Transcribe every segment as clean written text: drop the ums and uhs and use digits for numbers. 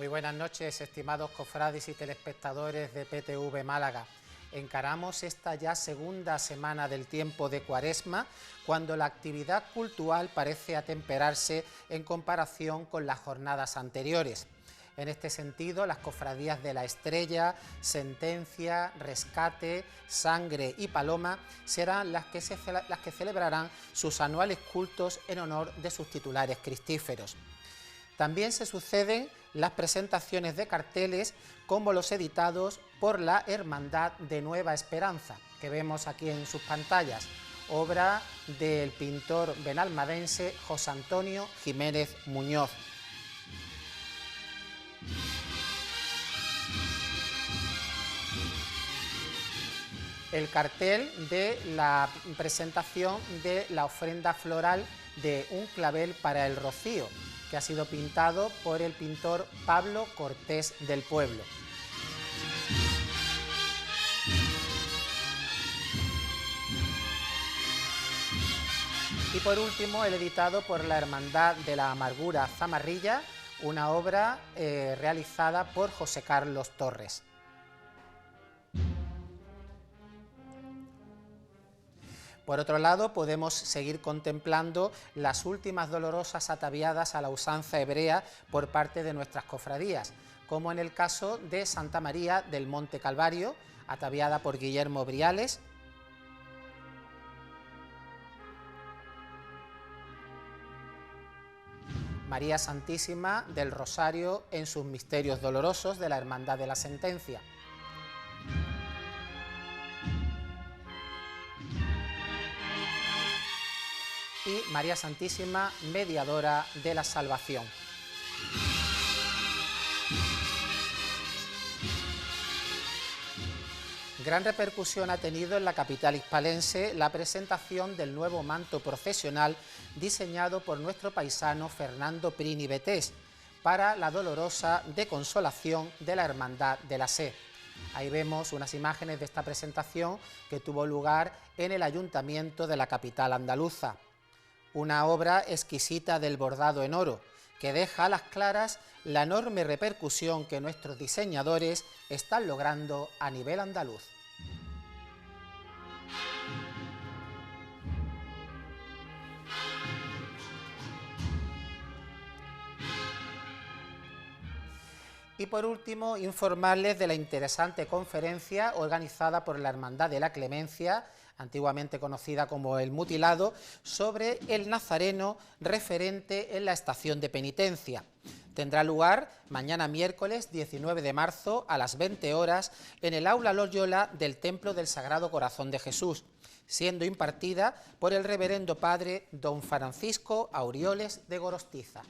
Muy buenas noches, estimados cofrades y telespectadores de PTV Málaga. Encaramos esta ya segunda semana del tiempo de Cuaresma, cuando la actividad cultural parece atemperarse en comparación con las jornadas anteriores. En este sentido, las cofradías de la Estrella, Sentencia, Rescate, Sangre y Paloma serán las que celebrarán sus anuales cultos en honor de sus titulares cristíferos. También se suceden las presentaciones de carteles como los editados por la Hermandad de Nueva Esperanza, que vemos aquí en sus pantallas, obra del pintor benalmadense José Antonio Jiménez Muñoz. El cartel de la presentación de la ofrenda floral de Un clavel para el rocío, que ha sido pintado por el pintor Pablo Cortés del Pueblo. Y por último, el editado por la Hermandad de la Amargura Zamarrilla, una obra realizada por José Carlos Torres. Por otro lado, podemos seguir contemplando las últimas dolorosas ataviadas a la usanza hebrea por parte de nuestras cofradías, como en el caso de Santa María del Monte Calvario, ataviada por Guillermo Briales, María Santísima del Rosario en sus misterios dolorosos de la Hermandad de la Sentencia, y María Santísima, mediadora de la salvación. Gran repercusión ha tenido en la capital hispalense la presentación del nuevo manto procesional diseñado por nuestro paisano Fernando Prini Betés para la dolorosa de Consolación de la Hermandad de la Sé. Ahí vemos unas imágenes de esta presentación que tuvo lugar en el ayuntamiento de la capital andaluza. Una obra exquisita del bordado en oro, que deja a las claras la enorme repercusión que nuestros diseñadores están logrando a nivel andaluz. Y por último, informarles de la interesante conferencia organizada por la Hermandad de la Clemencia, antiguamente conocida como el Mutilado, sobre el Nazareno referente en la estación de penitencia. Tendrá lugar mañana miércoles 19 de marzo a las 20 horas en el Aula Loyola del Templo del Sagrado Corazón de Jesús, siendo impartida por el reverendo padre don Francisco Aurioles de Gorostiza.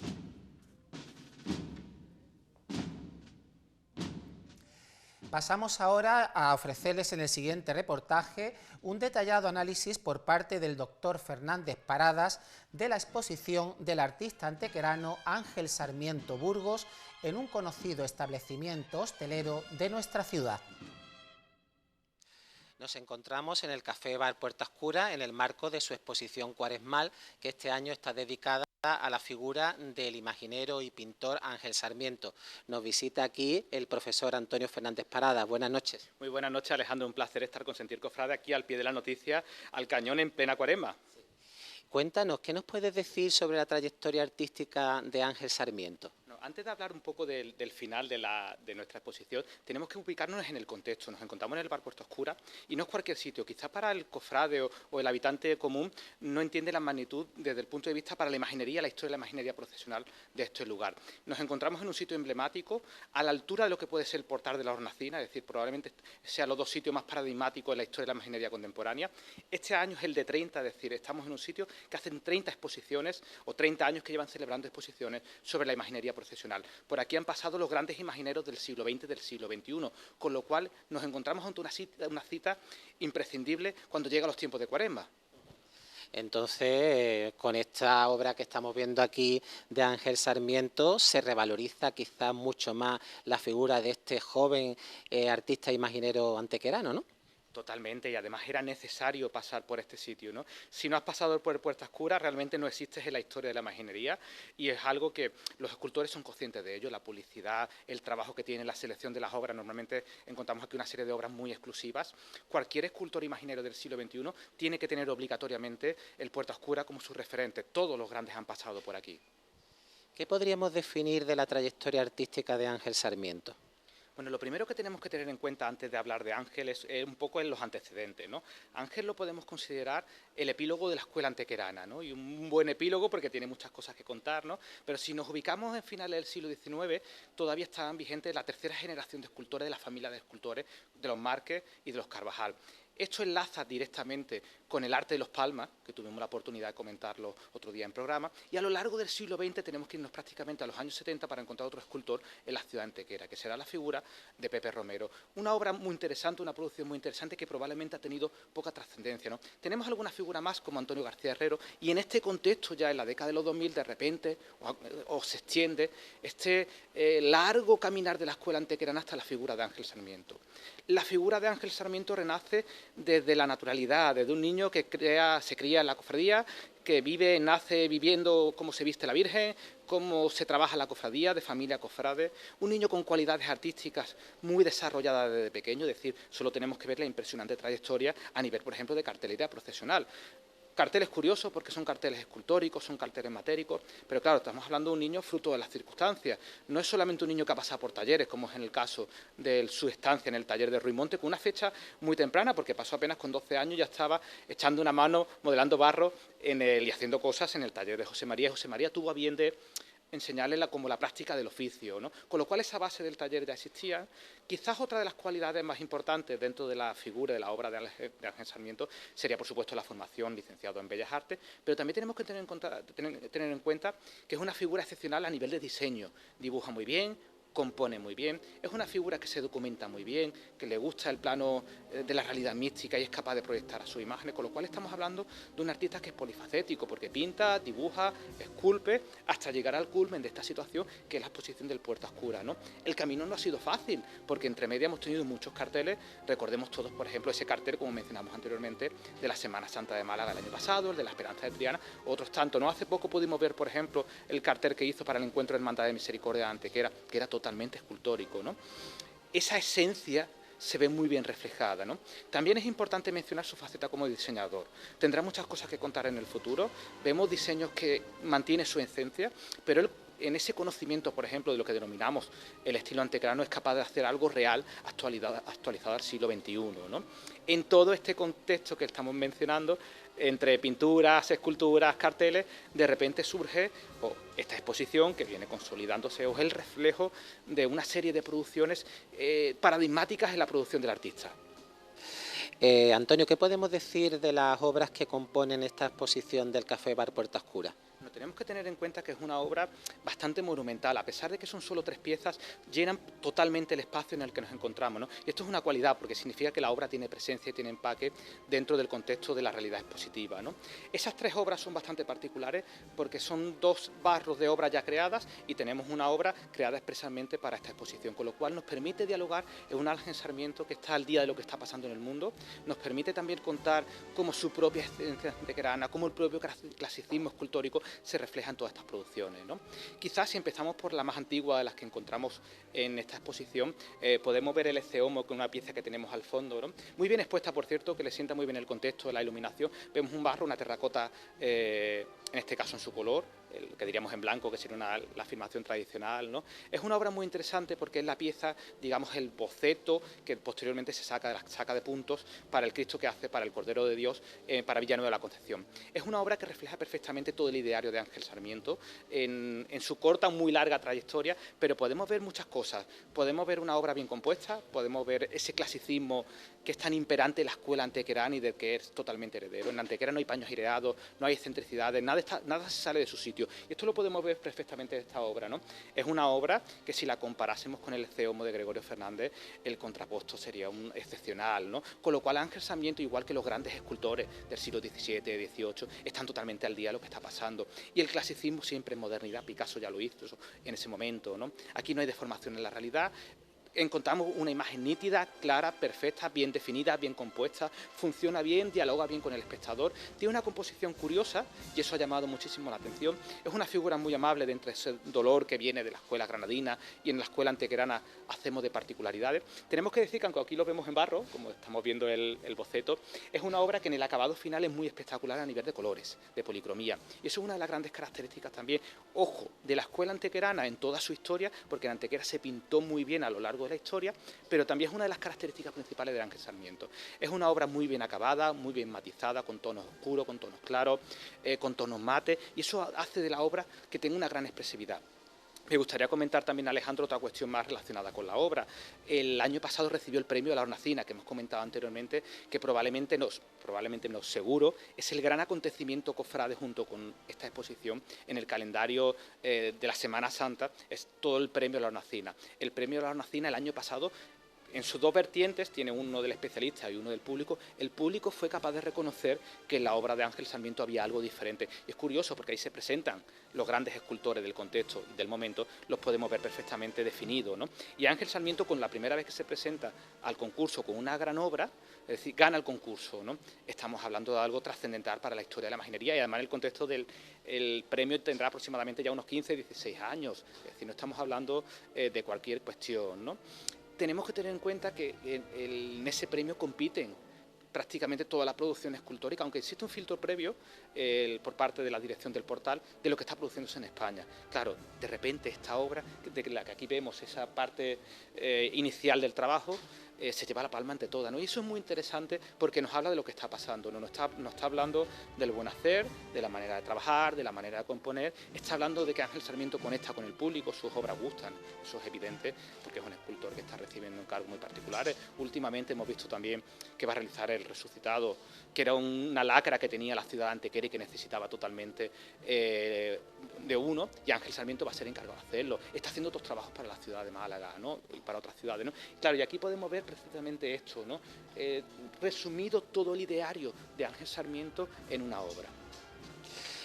Pasamos ahora a ofrecerles en el siguiente reportaje un detallado análisis por parte del doctor Fernández Paradas de la exposición del artista antequerano Ángel Sarmiento Burgos en un conocido establecimiento hostelero de nuestra ciudad. Nos encontramos en el Café Bar Puerta Oscura en el marco de su exposición cuaresmal, que este año está dedicada a la figura del imaginero y pintor Ángel Sarmiento. Nos visita aquí el profesor Antonio Fernández Paradas. Buenas noches. Muy buenas noches, Alejandro. Un placer estar con Sentir Cofrade aquí al pie de la noticia, al cañón en plena Cuaresma. Sí. Cuéntanos, ¿qué nos puedes decir sobre la trayectoria artística de Ángel Sarmiento? Antes de hablar un poco del final de nuestra exposición, tenemos que ubicarnos en el contexto. Nos encontramos en el Bar Puerta Oscura y no es cualquier sitio. Quizás para el cofrade o el habitante común no entiende la magnitud desde el punto de vista para la imaginería, la historia de la imaginería procesional de este lugar. Nos encontramos en un sitio emblemático a la altura de lo que puede ser el Portal de la Hornacina, es decir, probablemente sean los dos sitios más paradigmáticos en la historia de la imaginería contemporánea. Este año es el de 30, es decir, estamos en un sitio que hacen 30 exposiciones o 30 años que llevan celebrando exposiciones sobre la imaginería procesional. Por aquí han pasado los grandes imagineros del siglo XX y del siglo XXI, con lo cual nos encontramos ante una cita imprescindible cuando llega los tiempos de Cuaresma. Entonces, con esta obra que estamos viendo aquí de Ángel Sarmiento, se revaloriza quizás mucho más la figura de este joven artista imaginero antequerano, ¿no? Totalmente, y además era necesario pasar por este sitio, ¿no? Si no has pasado por Puerta Oscura, realmente no existes en la historia de la imaginería, y es algo que los escultores son conscientes de ello, la publicidad, el trabajo que tiene, la selección de las obras. Normalmente encontramos aquí una serie de obras muy exclusivas. Cualquier escultor imaginero del siglo XXI tiene que tener obligatoriamente el Puerta Oscura como su referente. Todos los grandes han pasado por aquí. ¿Qué podríamos definir de la trayectoria artística de Ángel Sarmiento? Bueno, lo primero que tenemos que tener en cuenta antes de hablar de Ángel es un poco en los antecedentes, ¿no? Ángel lo podemos considerar el epílogo de la escuela antequerana, ¿no? Y un buen epílogo porque tiene muchas cosas que contar, ¿no? Pero si nos ubicamos en finales del siglo XIX, todavía estaban vigentes la tercera generación de escultores de la familia de escultores de los Márquez y de los Carvajal. Esto enlaza directamente con el arte de los Palmas, que tuvimos la oportunidad de comentarlo otro día en programa, y a lo largo del siglo XX tenemos que irnos prácticamente a los años 70 para encontrar otro escultor en la ciudad antequera, que será la figura de Pepe Romero. Una obra muy interesante, una producción muy interesante que probablemente ha tenido poca trascendencia, ¿no? Tenemos alguna figura más como Antonio García Herrero, y en este contexto ya en la década de los 2000 de repente o se extiende este largo caminar de la escuela antequerana hasta la figura de Ángel Sarmiento. La figura de Ángel Sarmiento renace desde la naturalidad, desde un niño que se cría en la cofradía, que nace viviendo cómo se viste la Virgen, cómo se trabaja la cofradía, de familia cofrade, un niño con cualidades artísticas muy desarrolladas desde pequeño, es decir, solo tenemos que ver la impresionante trayectoria a nivel, por ejemplo, de cartelería procesional. Carteles curiosos porque son carteles escultóricos, son carteles matéricos, pero claro, estamos hablando de un niño fruto de las circunstancias. No es solamente un niño que ha pasado por talleres, como es en el caso de su estancia en el taller de Ruimonte, con una fecha muy temprana, porque pasó apenas con 12 años, ya estaba echando una mano, modelando barro y haciendo cosas en el taller de José María. José María tuvo a bien de enseñarle como la práctica del oficio, ¿no? Con lo cual esa base del taller ya existía. Quizás otra de las cualidades más importantes dentro de la figura, de la obra de Ángel Sarmiento, sería por supuesto la formación, licenciado en Bellas Artes, pero también tenemos que tener en cuenta que es una figura excepcional a nivel de diseño, dibuja muy bien, compone muy bien, es una figura que se documenta muy bien, que le gusta el plano de la realidad mística y es capaz de proyectar a sus imágenes, con lo cual estamos hablando de un artista que es polifacético, porque pinta, dibuja, esculpe, hasta llegar al culmen de esta situación, que es la exposición del Puerta Oscura, ¿no? El camino no ha sido fácil, porque entre media hemos tenido muchos carteles, recordemos todos, por ejemplo, ese cartel, como mencionamos anteriormente, de la Semana Santa de Málaga el año pasado, el de la Esperanza de Triana, otros tantos, ¿no? Hace poco pudimos ver, por ejemplo, el cartel que hizo para el Encuentro de Hermandad de Misericordia de Antequera, que era totalmente escultórico, ¿no? Esa esencia se ve muy bien reflejada, ¿no? También es importante mencionar su faceta como diseñador. Tendrá muchas cosas que contar en el futuro. Vemos diseños que mantienen su esencia, pero él, en ese conocimiento, por ejemplo, de lo que denominamos el estilo antequerano, es capaz de hacer algo real actualizado al siglo XXI, ¿no? En todo este contexto que estamos mencionando, entre pinturas, esculturas, carteles, de repente surge esta exposición que viene consolidándose, o es el reflejo de una serie de producciones paradigmáticas en la producción del artista. Antonio, ¿qué podemos decir de las obras que componen esta exposición del Café Bar Puerta Oscura? Bueno, tenemos que tener en cuenta que es una obra bastante monumental, a pesar de que son solo 3 piezas, llenan totalmente el espacio en el que nos encontramos, ¿no? Y esto es una cualidad, porque significa que la obra tiene presencia y tiene empaque dentro del contexto de la realidad expositiva, ¿no? Esas 3 obras son bastante particulares porque son 2 barros de obras ya creadas y tenemos una obra creada expresamente para esta exposición, con lo cual nos permite dialogar en un Ángel Sarmiento que está al día de lo que está pasando en el mundo, nos permite también contar cómo su propia esencia antequerana, cómo el propio clasicismo escultórico se refleja en todas estas producciones, ¿no? Quizás si empezamos por la más antigua de las que encontramos en esta exposición, podemos ver el Ecce Homo, con una pieza que tenemos al fondo, ¿no? Muy bien expuesta, por cierto, que le sienta muy bien el contexto de la iluminación. Vemos un barro, una terracota, en este caso en su color, el que diríamos en blanco, que sería la afirmación tradicional, ¿no? Es una obra muy interesante porque es la pieza, digamos, el boceto que posteriormente se saca de puntos para el Cristo que hace para el Cordero de Dios, para Villanueva de la Concepción. Es una obra que refleja perfectamente todo el ideario de Ángel Sarmiento en su corta, muy larga trayectoria, pero podemos ver muchas cosas. Podemos ver una obra bien compuesta, podemos ver ese clasicismo que es tan imperante en la escuela antequerana y del que es totalmente heredero. En Antequera no hay paños gireados, no hay excentricidades, nada se sale de su sitio. Y esto lo podemos ver perfectamente en esta obra, ¿no? Es una obra que, si la comparásemos con el Ecce Homo de Gregorio Fernández, el contraposto sería excepcional, ¿no? Con lo cual Ángel Sarmiento, igual que los grandes escultores del siglo XVII, XVIII, están totalmente al día de lo que está pasando. Y el clasicismo siempre en modernidad, Picasso ya lo hizo en ese momento, ¿no? Aquí no hay deformación en la realidad. encontramos una imagen nítida, clara, perfecta, bien definida, bien compuesta, funciona bien, dialoga bien con el espectador, tiene una composición curiosa y eso ha llamado muchísimo la atención. Es una figura muy amable de entre ese dolor que viene de la escuela granadina y en la escuela antequerana hacemos de particularidades. Tenemos que decir que aunque aquí lo vemos en barro, como estamos viendo el boceto, es una obra que en el acabado final es muy espectacular a nivel de colores, de policromía. Y eso es una de las grandes características también, ojo, de la escuela antequerana en toda su historia, porque en Antequera se pintó muy bien a lo largo de la historia, pero también es una de las características principales de Ángel Sarmiento. Es una obra muy bien acabada, muy bien matizada, con tonos oscuros, con tonos claros, con tonos mates, y eso hace de la obra que tenga una gran expresividad. Me gustaría comentar también, Alejandro, otra cuestión más relacionada con la obra. El año pasado recibió el premio de la Hornacina, que hemos comentado anteriormente, que probablemente no, seguro, es el gran acontecimiento cofrade junto con esta exposición en el calendario de la Semana Santa, es todo el premio de la Hornacina. El premio de la Hornacina el año pasado, en sus dos vertientes, tiene uno del especialista y uno del público. El público fue capaz de reconocer que en la obra de Ángel Sarmiento había algo diferente. Y es curioso porque ahí se presentan los grandes escultores del contexto y del momento, los podemos ver perfectamente definidos, ¿no? Y Ángel Sarmiento, con la primera vez que se presenta al concurso con una gran obra, es decir, gana el concurso, ¿no? Estamos hablando de algo trascendental para la historia de la imaginería y además el contexto del premio tendrá aproximadamente ya unos 15, 16 años. Es decir, no estamos hablando de cualquier cuestión, ¿no? Tenemos que tener en cuenta que en ese premio compiten prácticamente toda la producción escultórica, aunque existe un filtro previo por parte de la dirección del portal de lo que está produciéndose en España. Claro, de repente esta obra, de la que aquí vemos esa parte inicial del trabajo, se lleva la palma ante todas, ¿no? Y eso es muy interesante porque nos habla de lo que está pasando, ¿no? Nos está hablando del buen hacer, de la manera de trabajar, de la manera de componer, está hablando de que Ángel Sarmiento conecta con el público, sus obras gustan, eso es evidente porque es un escultor que está recibiendo encargos muy particulares. Últimamente hemos visto también que va a realizar El Resucitado, que era una lacra que tenía la ciudad de Antequera y que necesitaba totalmente de uno, y Ángel Sarmiento va a ser encargado de hacerlo. Está haciendo otros trabajos para la ciudad de Málaga, ¿no? Y para otras ciudades, ¿no? Claro, y aquí podemos ver precisamente esto, ¿no? Resumido todo el ideario de Ángel Sarmiento en una obra.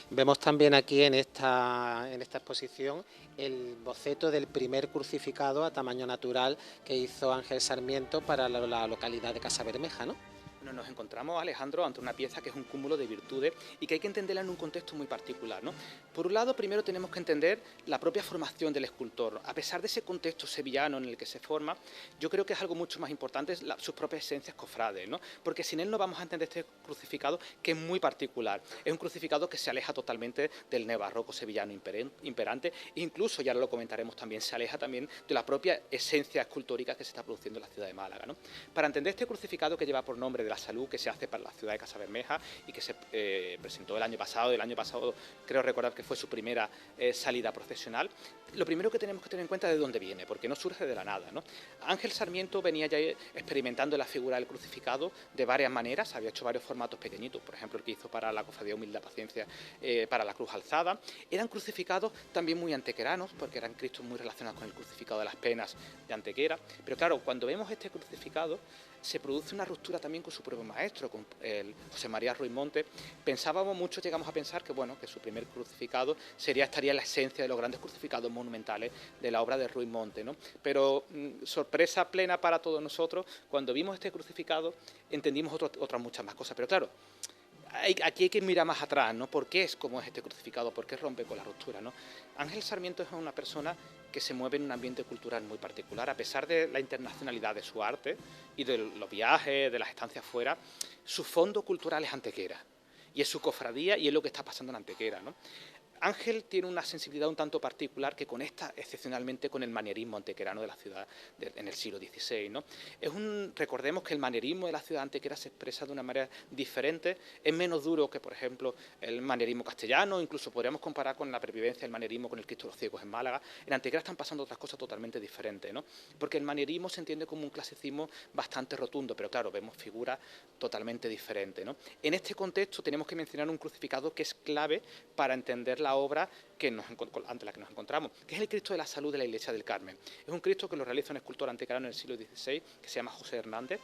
Vemos también aquí en esta exposición el boceto del primer crucificado a tamaño natural que hizo Ángel Sarmiento para la localidad de Casabermeja, ¿no? Bueno, nos encontramos, Alejandro, ante una pieza que es un cúmulo de virtudes y que hay que entenderla en un contexto muy particular, ¿no? Por un lado, primero tenemos que entender la propia formación del escultor. A pesar de ese contexto sevillano en el que se forma, yo creo que es algo mucho más importante sus propias esencias cofrades, ¿no? Porque sin él no vamos a entender este crucificado, que es muy particular. Es un crucificado que se aleja totalmente del neobarroco sevillano imperante e incluso, ya lo comentaremos también, se aleja también de la propia esencia escultórica que se está produciendo en la ciudad de Málaga, ¿no? Para entender este crucificado, que lleva por nombre de la salud, que se hace para la ciudad de Casabermeja y que se presentó el año pasado creo recordar que fue su primera salida profesional, lo primero que tenemos que tener en cuenta es de dónde viene, porque no surge de la nada, ¿no? Ángel Sarmiento venía ya experimentando la figura del crucificado de varias maneras, había hecho varios formatos pequeñitos, por ejemplo el que hizo para la Cofradía Humildad Paciencia, para la Cruz Alzada. Eran crucificados también muy antequeranos, porque eran cristos muy relacionados con el crucificado de las penas de Antequera, pero claro, cuando vemos este crucificado se produce una ruptura también con su propio maestro, con el José María Ruiz Monte. Muchos llegamos a pensar que, bueno, que su primer crucificado estaría en la esencia de los grandes crucificados monumentales de la obra de Ruiz Monte, ¿no? Pero sorpresa plena para todos nosotros, cuando vimos este crucificado entendimos otras muchas más cosas, pero claro, aquí hay que mirar más atrás, ¿no? ¿Por qué es como es este crucificado? ¿Por qué rompe con la ruptura, ¿no? Ángel Sarmiento es una persona que se mueve en un ambiente cultural muy particular, a pesar de la internacionalidad de su arte y de los viajes, de las estancias fuera, su fondo cultural es Antequera, y es su cofradía y es lo que está pasando en Antequera, ¿no? Ángel tiene una sensibilidad un tanto particular que conecta excepcionalmente con el manierismo antequerano de la ciudad en el siglo XVI, ¿no? Recordemos que el manierismo de la ciudad antequera se expresa de una manera diferente, es menos duro que, por ejemplo, el manierismo castellano, incluso podríamos comparar con la pervivencia del manierismo con el Cristo de los Ciegos en Málaga. En Antequera están pasando otras cosas totalmente diferentes, ¿no? Porque el manierismo se entiende como un clasicismo bastante rotundo, pero claro, vemos figuras totalmente diferentes, ¿no? En este contexto tenemos que mencionar un crucificado que es clave para entender la obra ante la que nos encontramos, que es el Cristo de la Salud de la Iglesia del Carmen. Es un Cristo que lo realiza un escultor antequerano en el siglo XVI, que se llama José Hernández,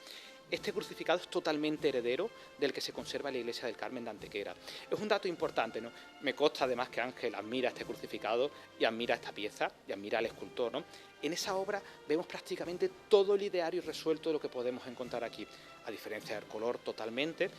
este crucificado es totalmente heredero del que se conserva en la iglesia del Carmen de Antequera. Es un dato importante, ¿no? Me consta además que Ángel admira este crucificado y admira esta pieza y admira al escultor, ¿no? En esa obra vemos prácticamente todo el ideario resuelto de lo que podemos encontrar aquí, a diferencia del color totalmente,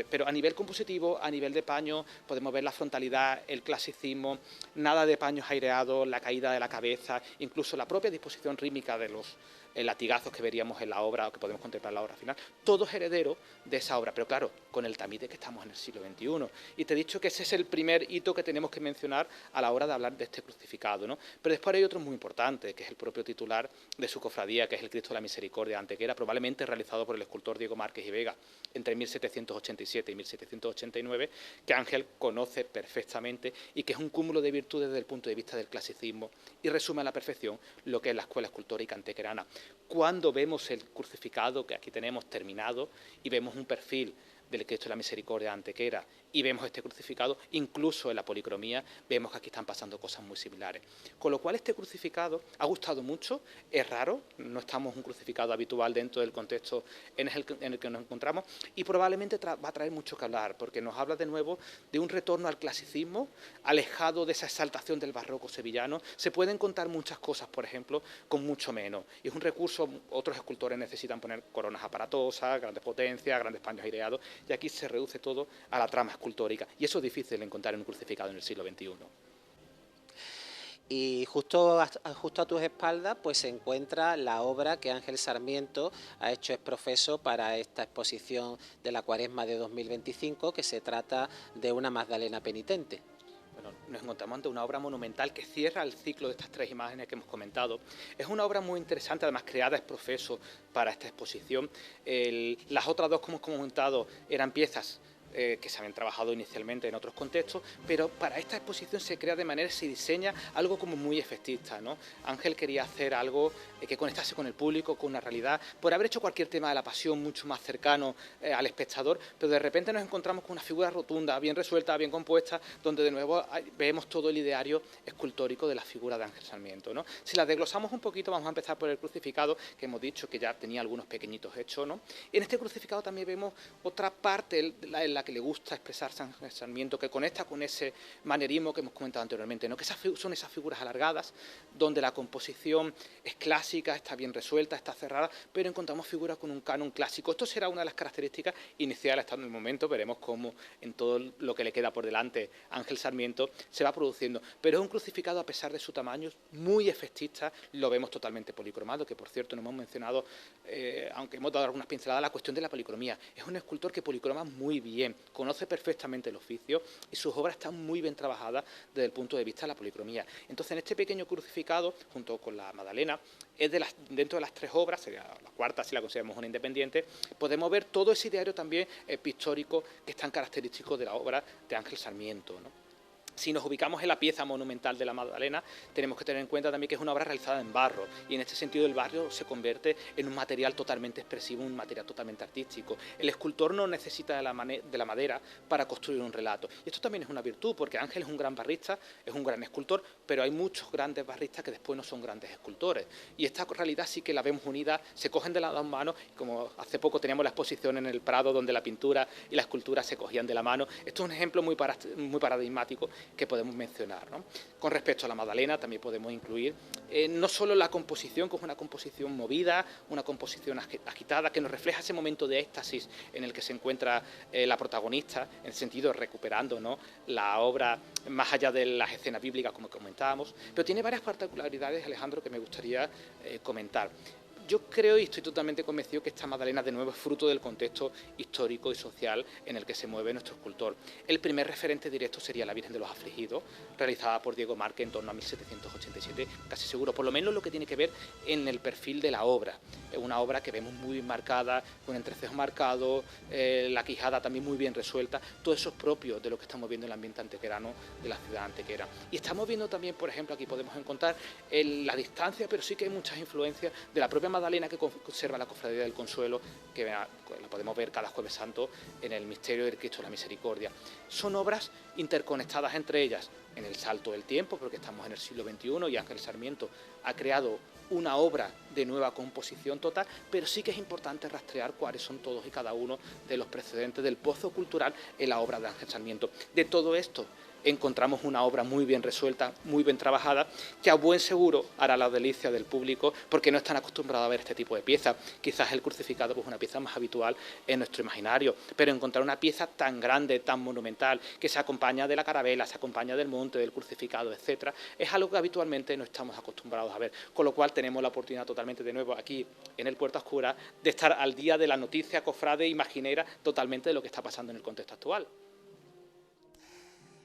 pero a nivel compositivo, a nivel de paño, podemos ver la frontalidad, el clasicismo, nada de paños aireados, la caída de la cabeza, incluso la propia disposición rítmica de los latigazos que veríamos en la obra o que podemos contemplar en la obra final, todo es heredero de esa obra, pero claro, con el tamiz de que estamos en el siglo XXI. Y te he dicho que ese es el primer hito que tenemos que mencionar a la hora de hablar de este crucificado, ¿no? Pero después hay otro muy importante, que es el propio titular de su cofradía, que es el Cristo de la Misericordia de Antequera, probablemente realizado por el escultor Diego Márquez y Vega entre 1787 y 1789, que Ángel conoce perfectamente y que es un cúmulo de virtudes desde el punto de vista del clasicismo y resume a la perfección lo que es la escuela escultórica antequerana. Cuando vemos el crucificado que aquí tenemos terminado y vemos un perfil del Cristo de la Misericordia de Antequera y vemos este crucificado, incluso en la policromía, vemos que aquí están pasando cosas muy similares. Con lo cual este crucificado ha gustado mucho, es raro, no estamos un crucificado habitual dentro del contexto en el que nos encontramos y probablemente va a traer mucho que hablar, porque nos habla de nuevo de un retorno al clasicismo, alejado de esa exaltación del barroco sevillano. Se pueden contar muchas cosas, por ejemplo, con mucho menos. Y es un recurso, otros escultores necesitan poner coronas aparatosas, grandes potencias, grandes paños aireados, y aquí se reduce todo a la trama escultórica, y eso es difícil de encontrar en un crucificado en el siglo XXI. Y justo a tus espaldas pues se encuentra la obra que Ángel Sarmiento ha hecho ex profeso para esta exposición de la Cuaresma de 2025, que se trata de una Magdalena penitente. Bueno, nos encontramos ante una obra monumental que cierra el ciclo de estas tres imágenes que hemos comentado. Es una obra muy interesante, además creada ex profeso para esta exposición. Las otras dos, como hemos comentado, eran piezas que se habían trabajado inicialmente en otros contextos, pero para esta exposición se diseña algo como muy efectista, ¿no? Ángel quería hacer algo que conectase con el público, con una realidad, por haber hecho cualquier tema de la pasión mucho más cercano al espectador, pero de repente nos encontramos con una figura rotunda, bien resuelta, bien compuesta, donde de nuevo vemos todo el ideario escultórico de la figura de Ángel Sarmiento, ¿no? Si la desglosamos un poquito, vamos a empezar por el crucificado, que hemos dicho que ya tenía algunos pequeñitos hechos, ¿no? En este crucificado también vemos otra parte en la que le gusta expresar San Sarmiento, que conecta con ese manerismo que hemos comentado anteriormente, ¿no? Que son esas figuras alargadas, donde la composición es clásica, está bien resuelta, está cerrada, pero encontramos figuras con un canon clásico. Esto será una de las características iniciales hasta el momento, veremos cómo en todo lo que le queda por delante Ángel Sarmiento se va produciendo, pero es un crucificado, a pesar de su tamaño, muy efectista, lo vemos totalmente policromado, que por cierto no hemos mencionado, aunque hemos dado algunas pinceladas, la cuestión de la policromía. Es un escultor que policroma muy bien, conoce perfectamente el oficio y sus obras están muy bien trabajadas desde el punto de vista de la policromía. Entonces, en este pequeño crucificado, junto con la Magdalena, es dentro de las tres obras, sería la cuarta si la consideramos una independiente, podemos ver todo ese ideario también pictórico que es tan característico de la obra de Ángel Sarmiento, ¿no? Si nos ubicamos en la pieza monumental de la Magdalena, tenemos que tener en cuenta también que es una obra realizada en barro, y en este sentido el barro se convierte en un material totalmente expresivo, un material totalmente artístico. El escultor no necesita de la madera para construir un relato. Y esto también es una virtud, porque Ángel es un gran barrista, es un gran escultor, pero hay muchos grandes barristas que después no son grandes escultores. Y esta realidad sí que la vemos unida, se cogen de las dos manos, como hace poco teníamos la exposición en el Prado, donde la pintura y la escultura se cogían de la mano. Esto es un ejemplo muy paradigmático que podemos mencionar, ¿no? Con respecto a la Magdalena también podemos incluir no solo la composición, que es una composición movida, una composición agitada, que nos refleja ese momento de éxtasis en el que se encuentra la protagonista, en el sentido de recuperando, ¿no?, la obra más allá de las escenas bíblicas, como comentábamos, pero tiene varias particularidades, Alejandro, que me gustaría comentar. Yo creo y estoy totalmente convencido que esta Magdalena de nuevo es fruto del contexto histórico y social en el que se mueve nuestro escultor. El primer referente directo sería la Virgen de los Afligidos, realizada por Diego Márquez en torno a 1787, casi seguro, por lo menos lo que tiene que ver en el perfil de la obra. Es una obra que vemos muy bien marcada, con entrecejo marcado, la quijada también muy bien resuelta, todo eso es propio de lo que estamos viendo en el ambiente antequerano de la ciudad antequera. Y estamos viendo también, por ejemplo, aquí podemos encontrar la distancia, pero sí que hay muchas influencias de la propia Magdalena Magdalena que conserva la Cofradía del Consuelo, que la podemos ver cada Jueves Santo en el Misterio del Cristo de la Misericordia. Son obras interconectadas entre ellas en el salto del tiempo, porque estamos en el siglo XXI y Ángel Sarmiento ha creado una obra de nueva composición total, pero sí que es importante rastrear cuáles son todos y cada uno de los precedentes del pozo cultural en la obra de Ángel Sarmiento. De todo esto encontramos una obra muy bien resuelta, muy bien trabajada, que a buen seguro hará la delicia del público, porque no están acostumbrados a ver este tipo de piezas. Quizás el crucificado es una pieza más habitual en nuestro imaginario, pero encontrar una pieza tan grande, tan monumental, que se acompaña de la carabela, se acompaña del monte, del crucificado, etcétera, es algo que habitualmente no estamos acostumbrados a ver, con lo cual tenemos la oportunidad totalmente de nuevo aquí en el Puerta Oscura de estar al día de la noticia cofrade imaginera totalmente de lo que está pasando en el contexto actual.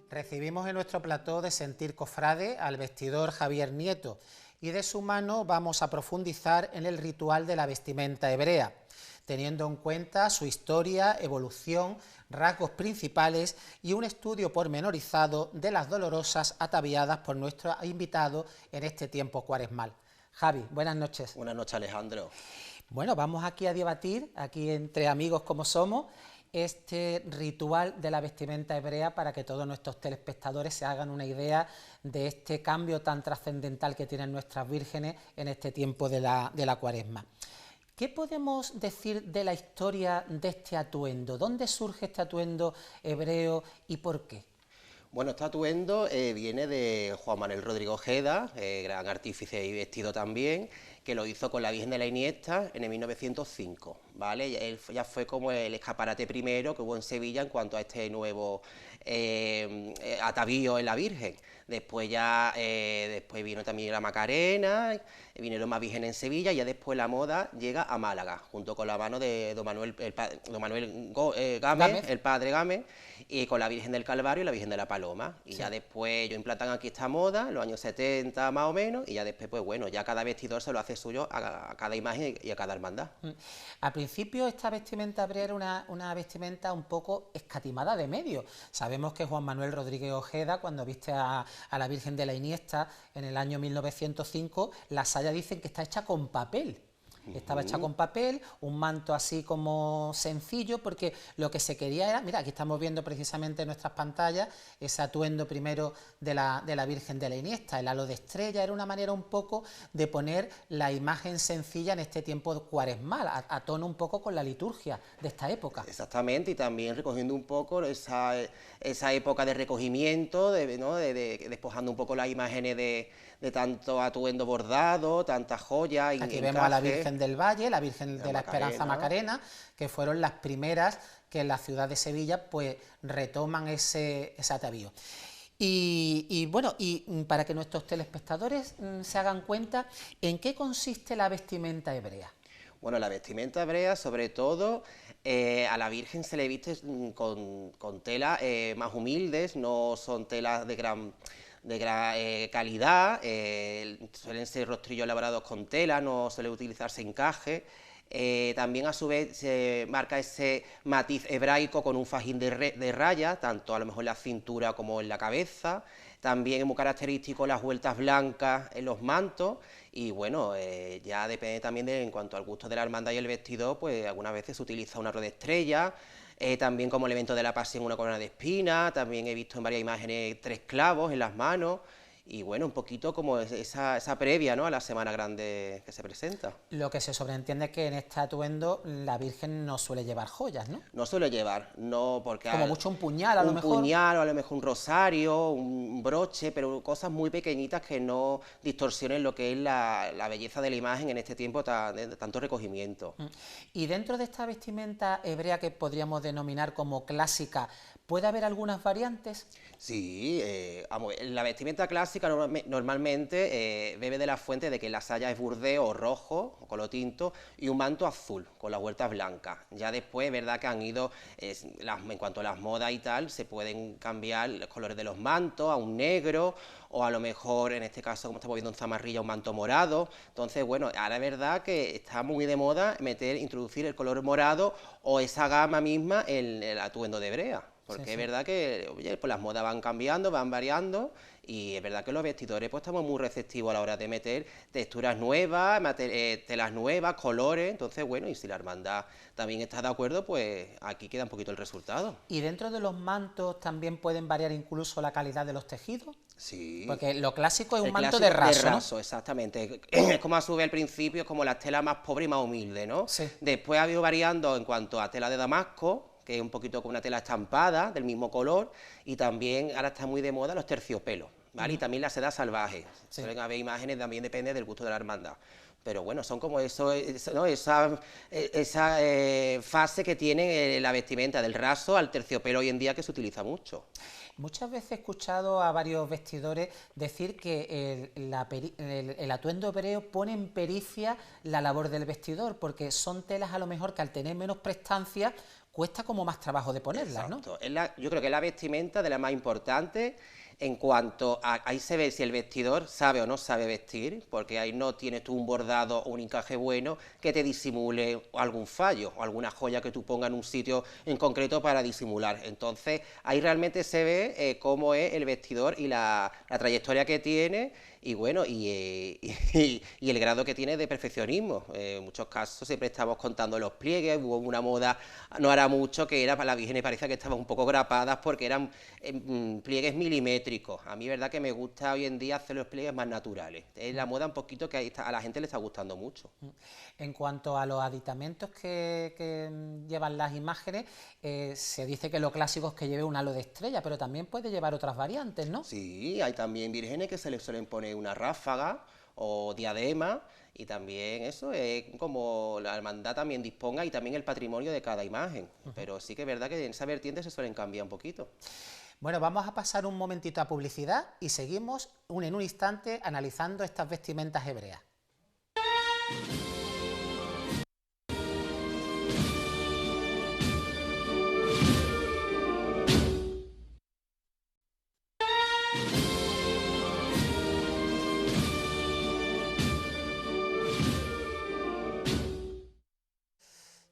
Recibimos en nuestro plató de Sentir Cofrade al vestidor Javier Nieto y de su mano vamos a profundizar en el ritual de la vestimenta hebrea, teniendo en cuenta su historia, evolución, rasgos principales y un estudio pormenorizado de las dolorosas ataviadas por nuestro invitado en este tiempo cuaresmal. Javi, buenas noches. Buenas noches, Alejandro. Bueno, vamos aquí a debatir, aquí entre amigos como somos, este ritual de la vestimenta hebrea para que todos nuestros telespectadores se hagan una idea de este cambio tan trascendental que tienen nuestras vírgenes en este tiempo de la Cuaresma. ¿Qué podemos decir de la historia de este atuendo? ¿Dónde surge este atuendo hebreo y por qué? Bueno, este atuendo viene de Juan Manuel Rodrigo Ojeda, gran artífice y vestido también, que lo hizo con la Virgen de la Iniesta en el 1905, ¿vale? Él ya fue como el escaparate primero que hubo en Sevilla en cuanto a este nuevo atavío en la Virgen. Después después vino también la Macarena, vinieron más vírgenes en Sevilla y ya después la moda llega a Málaga, junto con la mano de don Manuel, Gámez, el padre Gámez, y con la Virgen del Calvario y la Virgen de la Paloma. Y sí, ya después ellos implantan aquí esta moda, en los años 70 más o menos, y ya después, pues bueno, ya cada vestidor se lo hace suyo a cada imagen y a cada hermandad. Al principio esta vestimenta hebrea era una vestimenta un poco escatimada de medio. Sabemos que Juan Manuel Rodríguez Ojeda, cuando viste a la Virgen de la Iniesta en el año 1905, la saya dicen que está hecha con papel. Estaba hecha con papel, un manto así como sencillo, porque lo que se quería era, mira, aquí estamos viendo precisamente en nuestras pantallas ese atuendo primero de la Virgen de la Iniesta, el halo de estrella, era una manera un poco de poner la imagen sencilla en este tiempo cuaresmal, a tono un poco con la liturgia de esta época. Exactamente, y también recogiendo un poco esa época de recogimiento, despojando un poco las imágenes de tanto atuendo bordado, tantas joyas. Aquí vemos a la Virgen del Valle, la Virgen de la Esperanza Macarena, que fueron las primeras que en la ciudad de Sevilla pues retoman ese atavío. Y bueno, para que nuestros telespectadores se hagan cuenta, ¿en qué consiste la vestimenta hebrea? Bueno, la vestimenta hebrea, sobre todo, a la Virgen se le viste con telas más humildes, no son telas de gran calidad, suelen ser rostrillos elaborados con tela, no suele utilizarse encaje. También a su vez se marca ese matiz hebraico con un fajín de rayas, tanto a lo mejor en la cintura como en la cabeza. También es muy característico las vueltas blancas en los mantos y bueno, ya depende también en cuanto al gusto de la hermandad y el vestido, pues algunas veces se utiliza una rueda de estrella. También como elemento de la pasión una corona de espina, también he visto en varias imágenes 3 clavos en las manos y bueno, un poquito como esa previa, ¿no?, a la Semana Grande que se presenta. Lo que se sobreentiende es que en este atuendo la Virgen no suele llevar joyas, ¿no? No suele llevar, no, porque... Como mucho un puñal a lo mejor. Un puñal o a lo mejor un rosario, un broche, pero cosas muy pequeñitas que no distorsionen lo que es la belleza de la imagen en este tiempo de tanto recogimiento. Y dentro de esta vestimenta hebrea que podríamos denominar como clásica, ¿puede haber algunas variantes? Sí, la vestimenta clásica normalmente bebe de la fuente de que la saya es burdeo o rojo, o color tinto, y un manto azul, con las vueltas blancas. Ya después, verdad que han ido, en cuanto a las modas y tal, se pueden cambiar los colores de los mantos a un negro, o a lo mejor, en este caso, como estamos viendo en Zamarrilla, un manto morado. Entonces, bueno, ahora es verdad que está muy de moda introducir el color morado o esa gama misma en el atuendo de hebrea. porque Sí, es sí. verdad que, oye, pues las modas van cambiando, van variando, y es verdad que los vestidores pues estamos muy receptivos a la hora de meter texturas nuevas, telas nuevas, colores, entonces bueno, y si la hermandad también está de acuerdo, pues aquí queda un poquito el resultado. Y dentro de los mantos también pueden variar incluso la calidad de los tejidos, Sí. porque lo clásico es un El manto de clásico de raso, ¿no? raso, exactamente. Es como a su vez al principio, es como la tela más pobre y más humilde, ¿no? Sí. Después ha ido variando en cuanto a tela de damasco, que es un poquito como una tela estampada, del mismo color, y también ahora está muy de moda los terciopelos, ¿vale? Y también la seda salvaje. Sí. Suelen haber imágenes, también depende del gusto de la hermandad. Pero bueno, son como ¿no? esa fase que tiene la vestimenta del raso al terciopelo hoy en día, que se utiliza mucho. Muchas veces he escuchado a varios vestidores decir que el atuendo hebreo pone en pericia la labor del vestidor, porque son telas a lo mejor que al tener menos prestancia cuesta como más trabajo de ponerlas, ¿no? Exacto. Yo creo que es la vestimenta de la más importante en cuanto a... Ahí se ve si el vestidor sabe o no sabe vestir, porque ahí no tienes tú un bordado o un encaje bueno que te disimule algún fallo o alguna joya que tú pongas en un sitio en concreto para disimular. Entonces, ahí realmente se ve cómo es el vestidor y la trayectoria que tiene, y bueno, y el grado que tiene de perfeccionismo. En muchos casos siempre estamos contando los pliegues, hubo una moda no hará mucho que era para las vírgenes, parecía que estaban un poco grapadas porque eran pliegues milimétricos. A mí verdad que me gusta hoy en día hacer los pliegues más naturales. Es la moda un poquito que a la gente le está gustando mucho. En cuanto a los aditamentos que llevan las imágenes, se dice que lo clásico es que lleve un halo de estrella, pero también puede llevar otras variantes, ¿no? Sí, hay también vírgenes que se les suelen poner una ráfaga o diadema, y también eso es como la hermandad también disponga, y también el patrimonio de cada imagen. Pero sí que es verdad que en esa vertiente se suelen cambiar un poquito. Bueno, vamos a pasar un momentito a publicidad y seguimos en un instante analizando estas vestimentas hebreas.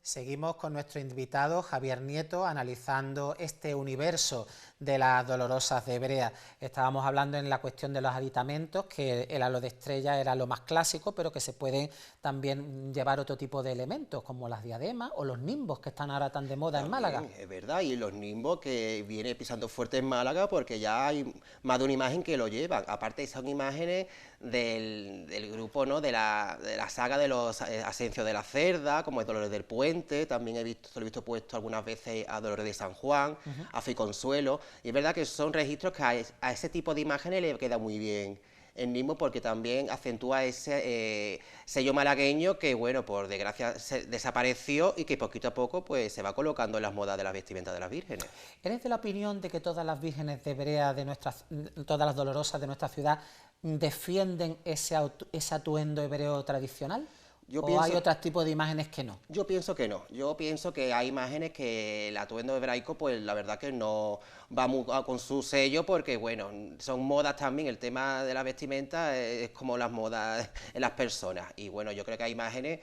Seguimos con nuestro invitado Javier Nieto analizando este universo de las dolorosas de Hebrea. Estábamos hablando en la cuestión de los aditamentos, que el halo de estrella era lo más clásico, pero que se pueden también llevar otro tipo de elementos, como las diademas o los nimbos, que están ahora tan de moda en Málaga. Es verdad, y los nimbos que viene pisando fuerte en Málaga, porque ya hay más de una imagen que lo llevan. Aparte son imágenes del grupo, ¿no?, de la saga de los Asencio de la Cerda, como es Dolores del Puente. También se lo he visto puesto algunas veces a Dolores de San Juan, a Ficonsuelo, y es verdad que son registros que a ese tipo de imágenes le queda muy bien el nimbo, porque también acentúa ese sello malagueño que, bueno, por desgracia desapareció, y que poquito a poco pues se va colocando en las modas de las vestimentas de las vírgenes. ¿Eres de la opinión de que todas las vírgenes de Hebrea, todas las dolorosas de nuestra ciudad, defienden ese atuendo hebreo tradicional? ¿O hay otros tipos de imágenes que no? Yo pienso que no. Yo pienso que hay imágenes que el atuendo hebraico, pues la verdad que no va con su sello, porque bueno, son modas también. El tema de la vestimenta es como las modas en las personas. Y bueno, yo creo que hay imágenes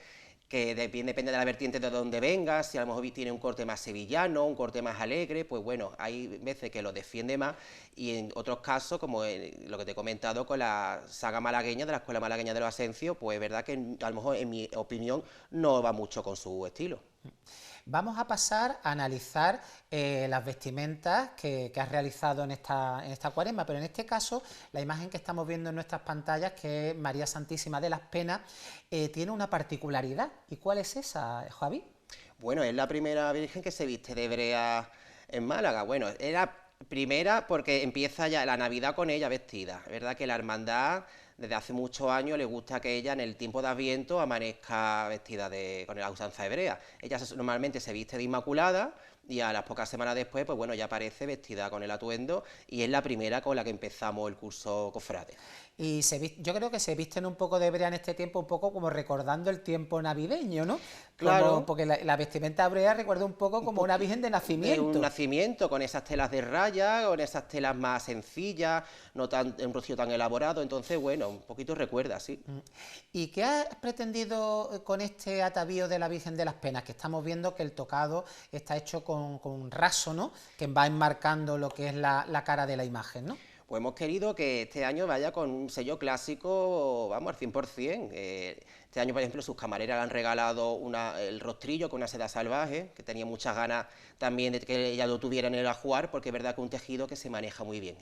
que depende de la vertiente de donde venga. Si a lo mejor tiene un corte más sevillano, un corte más alegre, pues bueno, hay veces que lo defiende más, y en otros casos, como lo que te he comentado con la saga malagueña, de la Escuela Malagueña de los Asencios, pues es verdad que a lo mejor, en mi opinión, no va mucho con su estilo. Vamos a pasar a analizar las vestimentas que has realizado en esta cuaresma, pero en este caso la imagen que estamos viendo en nuestras pantallas, que es María Santísima de las Penas, tiene una particularidad. ¿Y cuál es esa, Javi? Bueno, es la primera virgen que se viste de hebrea en Málaga. Bueno, era primera porque empieza ya la Navidad con ella vestida. Es verdad que la hermandad desde hace muchos años le gusta que ella en el tiempo de Adviento amanezca vestida con la usanza hebrea. Ella normalmente se viste de Inmaculada, y a las pocas semanas después, pues bueno, ya aparece vestida con el atuendo, y es la primera con la que empezamos el curso cofrade. Y yo creo que se visten un poco de hebrea en este tiempo, un poco como recordando el tiempo navideño, ¿no? Claro. Porque la vestimenta hebrea recuerda un poco como una virgen de nacimiento. De un nacimiento, con esas telas de raya, con esas telas más sencillas, no tan un rocío tan elaborado. Entonces, bueno, un poquito recuerda, sí. ¿Y qué has pretendido con este atavío de la Virgen de las Penas? Que estamos viendo que el tocado está hecho con con un raso, ¿no?, que va enmarcando lo que es la cara de la imagen, ¿no? Pues hemos querido que este año vaya con un sello clásico, vamos, al 100%. Este año, por ejemplo, sus camareras le han regalado el rostrillo con una seda salvaje, que tenía muchas ganas también de que ella lo tuviera en el ajuar, porque es verdad que es un tejido que se maneja muy bien.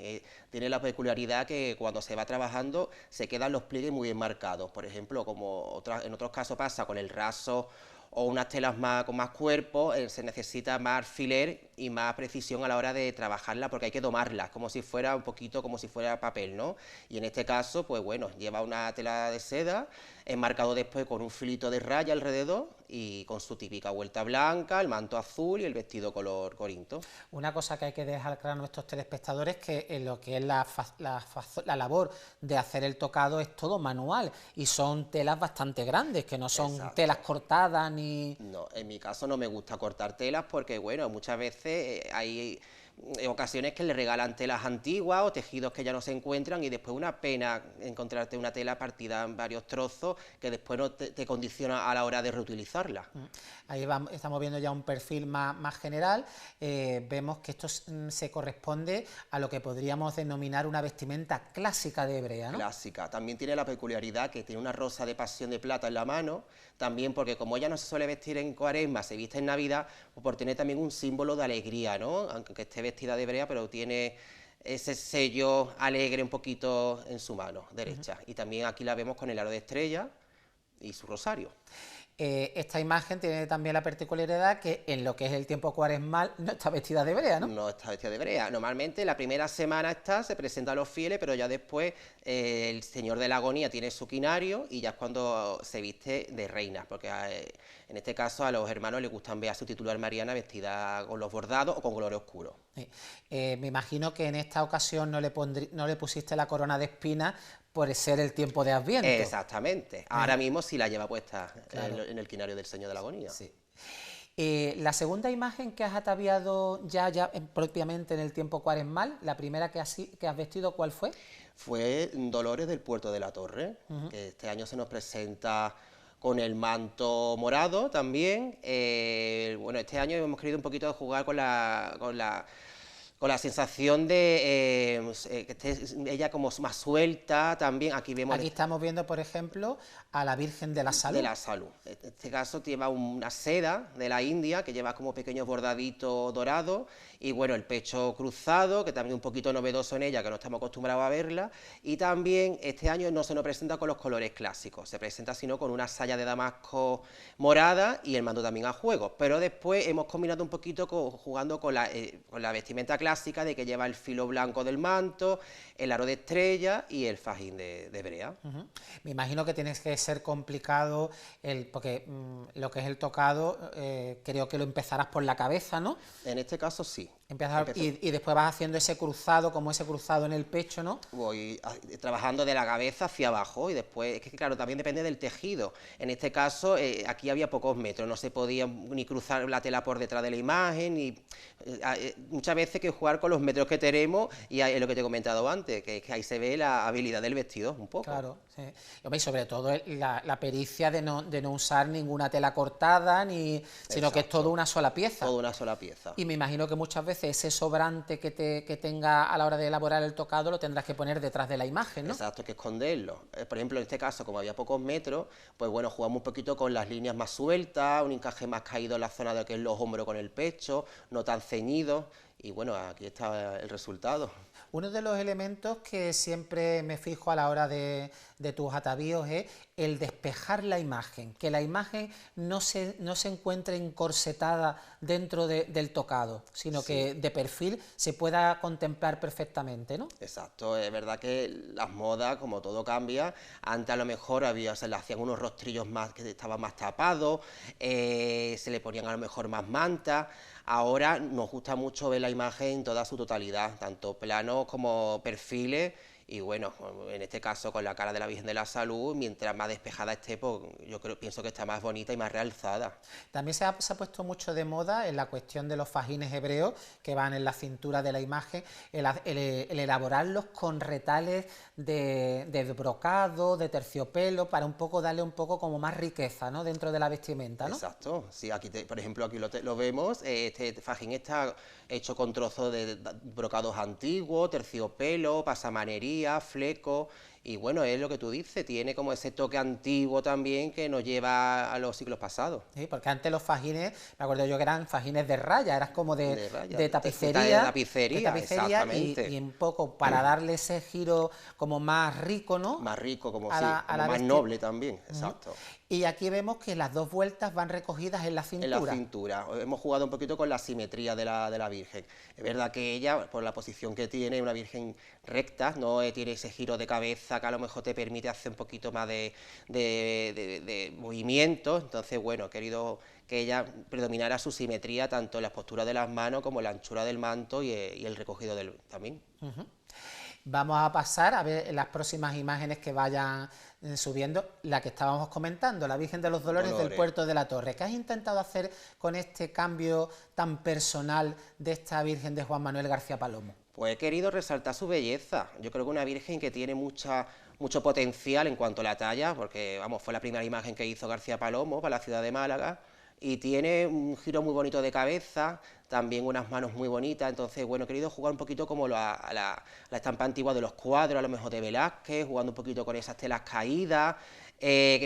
Tiene la peculiaridad que cuando se va trabajando se quedan los pliegues muy bien marcados. Por ejemplo, como en otros casos pasa con el raso o unas telas con más cuerpo, se necesita más alfiler y más precisión a la hora de trabajarla, porque hay que domarla, como si fuera un poquito como si fuera papel, ¿no? Y en este caso, pues bueno, lleva una tela de seda, enmarcado después con un filito de raya alrededor y con su típica vuelta blanca, el manto azul y el vestido color corinto. Una cosa que hay que dejar claro a nuestros telespectadores es que en lo que es la labor de hacer el tocado es todo manual y son telas bastante grandes, que no son Exacto. telas cortadas ni... No, en mi caso no me gusta cortar telas porque, bueno, muchas veces hay ocasiones que le regalan telas antiguas o tejidos que ya no se encuentran y después una pena encontrarte una tela partida en varios trozos que después no te condiciona a la hora de reutilizarla. Ahí estamos viendo ya un perfil más general. Vemos que esto se corresponde a lo que podríamos denominar una vestimenta clásica de hebrea, ¿no? Clásica. También tiene la peculiaridad que tiene una rosa de pasión de plata en la mano, también porque como ella no se suele vestir en Cuaresma, se viste en Navidad, pues por tener también un símbolo de alegría, ¿no? Aunque esté vestida de hebrea, pero tiene ese sello alegre un poquito en su mano derecha. Y también aquí la vemos con el aro de estrella y su rosario. Esta imagen tiene también la particularidad que en lo que es el tiempo cuaresmal no está vestida de hebrea, ¿no? No está vestida de hebrea. Normalmente la primera semana se presenta a los fieles, pero ya después el Señor de la Agonía tiene su quinario y ya es cuando se viste de reina, porque en este caso a los hermanos les gustan ver a su titular Mariana vestida con los bordados o con colores oscuros. Sí. Me imagino que en esta ocasión no le pusiste la corona de espinas por ser el tiempo de Adviento. Exactamente. Ahora mismo sí la lleva puesta claro. en el quinario del Señor de la Agonía. Sí. La segunda imagen que has ataviado ya propiamente en el tiempo cuaresmal, la primera que has vestido, ¿cuál fue? Fue Dolores del Puerto de la Torre, que este año se nos presenta con el manto morado también. Bueno, este año hemos querido un poquito jugar con la sensación de que esté ella como más suelta también. Aquí estamos viendo, por ejemplo, a la Virgen de la Salud. De la Salud. En este caso lleva una seda de la India, que lleva como pequeños bordaditos dorados, y bueno, el pecho cruzado, que también es un poquito novedoso en ella, que no estamos acostumbrados a verla, y también este año no se nos presenta con los colores clásicos, se presenta sino con una saya de damasco morada y el manto también a juego, pero después hemos combinado un poquito jugando con la vestimenta clásica de que lleva el filo blanco del manto, el aro de estrella y el fajín de hebrea. Me imagino que tienes que ser complicado, porque lo que es el tocado, creo que lo empezarás por la cabeza, ¿no? En este caso sí. Y después vas haciendo ese cruzado, como ese cruzado en el pecho, ¿no? Voy trabajando de la cabeza hacia abajo y después, es que claro, también depende del tejido. En este caso, aquí había pocos metros, no se podía ni cruzar la tela por detrás de la imagen, y muchas veces hay que jugar con los metros que tenemos, y es lo que te he comentado antes, que ahí se ve la habilidad del vestido un poco. Claro, sí. Y sobre todo la pericia de no usar ninguna tela cortada, sino Exacto. que es todo una sola pieza. Todo una sola pieza. Y me imagino que muchas veces ese sobrante que tenga a la hora de elaborar el tocado lo tendrás que poner detrás de la imagen, ¿no? Exacto, hay que esconderlo. Por ejemplo, en este caso, como había pocos metros, pues bueno, jugamos un poquito con las líneas más sueltas, un encaje más caído en la zona de que es los hombros con el pecho, no tan ceñidos, y bueno, aquí está el resultado. Uno de los elementos que siempre me fijo a la hora de tus atavíos es el despejar la imagen, que la imagen no se encuentre encorsetada dentro del tocado, sino sí, que de perfil se pueda contemplar perfectamente, ¿no? Exacto, es verdad que las modas, como todo cambia, antes a lo mejor se le hacían unos rostrillos más que estaban más tapados, se le ponían a lo mejor más mantas. Ahora nos gusta mucho ver la imagen en toda su totalidad, tanto planos como perfiles, y bueno, en este caso con la cara de la Virgen de la Salud, mientras más despejada esté, pues pienso que está más bonita y más realzada. También se ha puesto mucho de moda en la cuestión de los fajines hebreos que van en la cintura de la imagen, el elaborarlos con retales de brocado, de terciopelo, para un poco darle un poco como más riqueza, ¿no?, dentro de la vestimenta, ¿no? Exacto, sí, aquí por ejemplo aquí lo vemos, este fajín está hecho con trozos de brocados antiguos, terciopelo, pasamanería, fleco, y bueno, es lo que tú dices, tiene como ese toque antiguo también que nos lleva a los siglos pasados. Sí, porque antes los fajines, me acuerdo yo que eran fajines de raya, eran como de tapicería, exactamente. Y un poco para darle ese giro como más rico, ¿no? Más rico, como más noble también, exacto. Y aquí vemos que las dos vueltas van recogidas en la cintura. En la cintura. Hemos jugado un poquito con la simetría de la Virgen. Es verdad que ella, por la posición que tiene, es una Virgen recta, no tiene ese giro de cabeza que a lo mejor te permite hacer un poquito más de movimiento. Entonces, bueno, he querido que ella predominara su simetría tanto en la postura de las manos como en la anchura del manto y el recogido también. Vamos a pasar a ver las próximas imágenes que vayan subiendo, la que estábamos comentando, la Virgen de los Dolores del Puerto de la Torre. ¿Qué has intentado hacer con este cambio tan personal de esta Virgen de Juan Manuel García Palomo? Pues he querido resaltar su belleza. Yo creo que una Virgen que tiene mucho potencial en cuanto a la talla, porque vamos, fue la primera imagen que hizo García Palomo para la ciudad de Málaga, y tiene un giro muy bonito de cabeza, también unas manos muy bonitas. Entonces, bueno, he querido jugar un poquito como a la estampa antigua de los cuadros, a lo mejor de Velázquez, jugando un poquito con esas telas caídas,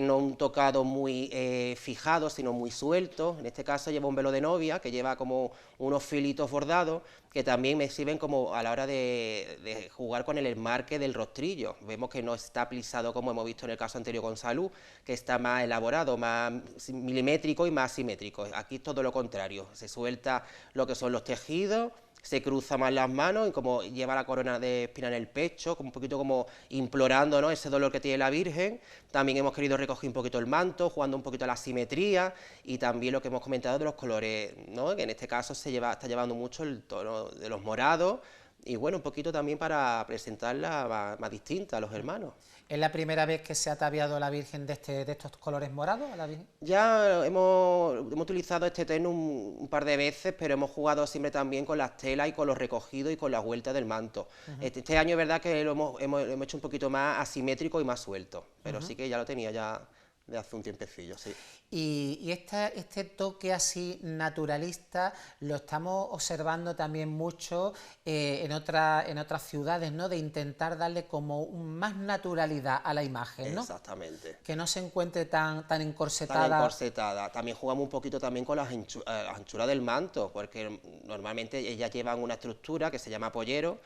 no un tocado muy fijado, sino muy suelto. En este caso lleva un velo de novia, que lleva como unos filitos bordados, que también me sirven como a la hora de jugar con el enmarque del rostrillo. Vemos que no está plisado como hemos visto en el caso anterior con Salud, que está más elaborado, más milimétrico y más simétrico. Aquí es todo lo contrario, se suelta lo que son los tejidos, se cruza más las manos y como lleva la corona de espina en el pecho, como un poquito como implorando, ¿no?, ese dolor que tiene la Virgen. También hemos querido recoger un poquito el manto, jugando un poquito a la simetría y también lo que hemos comentado de los colores, ¿no?, que en este caso está llevando mucho el tono de los morados y bueno, un poquito también para presentarla más distinta a los hermanos. ¿Es la primera vez que se ha ataviado la Virgen de estos colores morados? ¿A la Virgen? Ya hemos utilizado este terno un par de veces, pero hemos jugado siempre también con las telas y con los recogidos y con las vueltas del manto. Este año es verdad que lo hemos hecho un poquito más asimétrico y más suelto, pero sí que ya lo tenía ya de hace un tiempecillo, sí. Y este toque así naturalista lo estamos observando también mucho en otras ciudades, ¿no?, de intentar darle como más naturalidad a la imagen, ¿no? Exactamente. Que no se encuentre tan encorsetada. Tan encorsetada. También jugamos un poquito también con las anchuras del manto, porque normalmente ellas llevan una estructura que se llama pollero,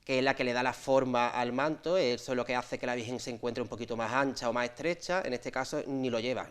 que es la que le da la forma al manto. Eso es lo que hace que la Virgen se encuentre un poquito más ancha o más estrecha. En este caso ni lo lleva,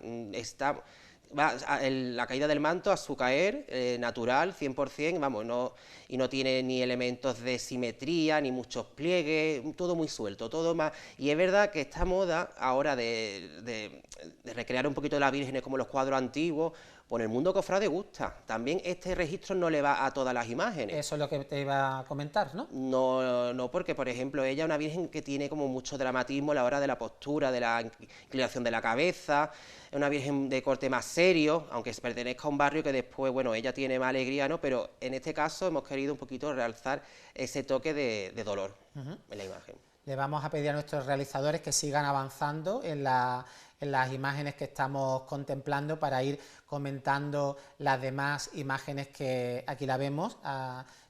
la caída del manto a su caer, natural, 100%, vamos, y no tiene ni elementos de simetría, ni muchos pliegues, todo muy suelto, todo más. Y es verdad que esta moda ahora de recrear un poquito de las vírgenes como los cuadros antiguos, pues en el mundo cofrade gusta. También este registro no le va a todas las imágenes. Eso es lo que te iba a comentar, ¿no? No, porque por ejemplo ella es una virgen que tiene como mucho dramatismo a la hora de la postura, de la inclinación de la cabeza. Es una virgen de corte más serio, aunque pertenezca a un barrio que después, bueno, ella tiene más alegría, ¿no? Pero en este caso hemos querido un poquito realzar ese toque de dolor en la imagen. Le vamos a pedir a nuestros realizadores que sigan avanzando en las imágenes que estamos contemplando para ir comentando las demás imágenes que aquí la vemos,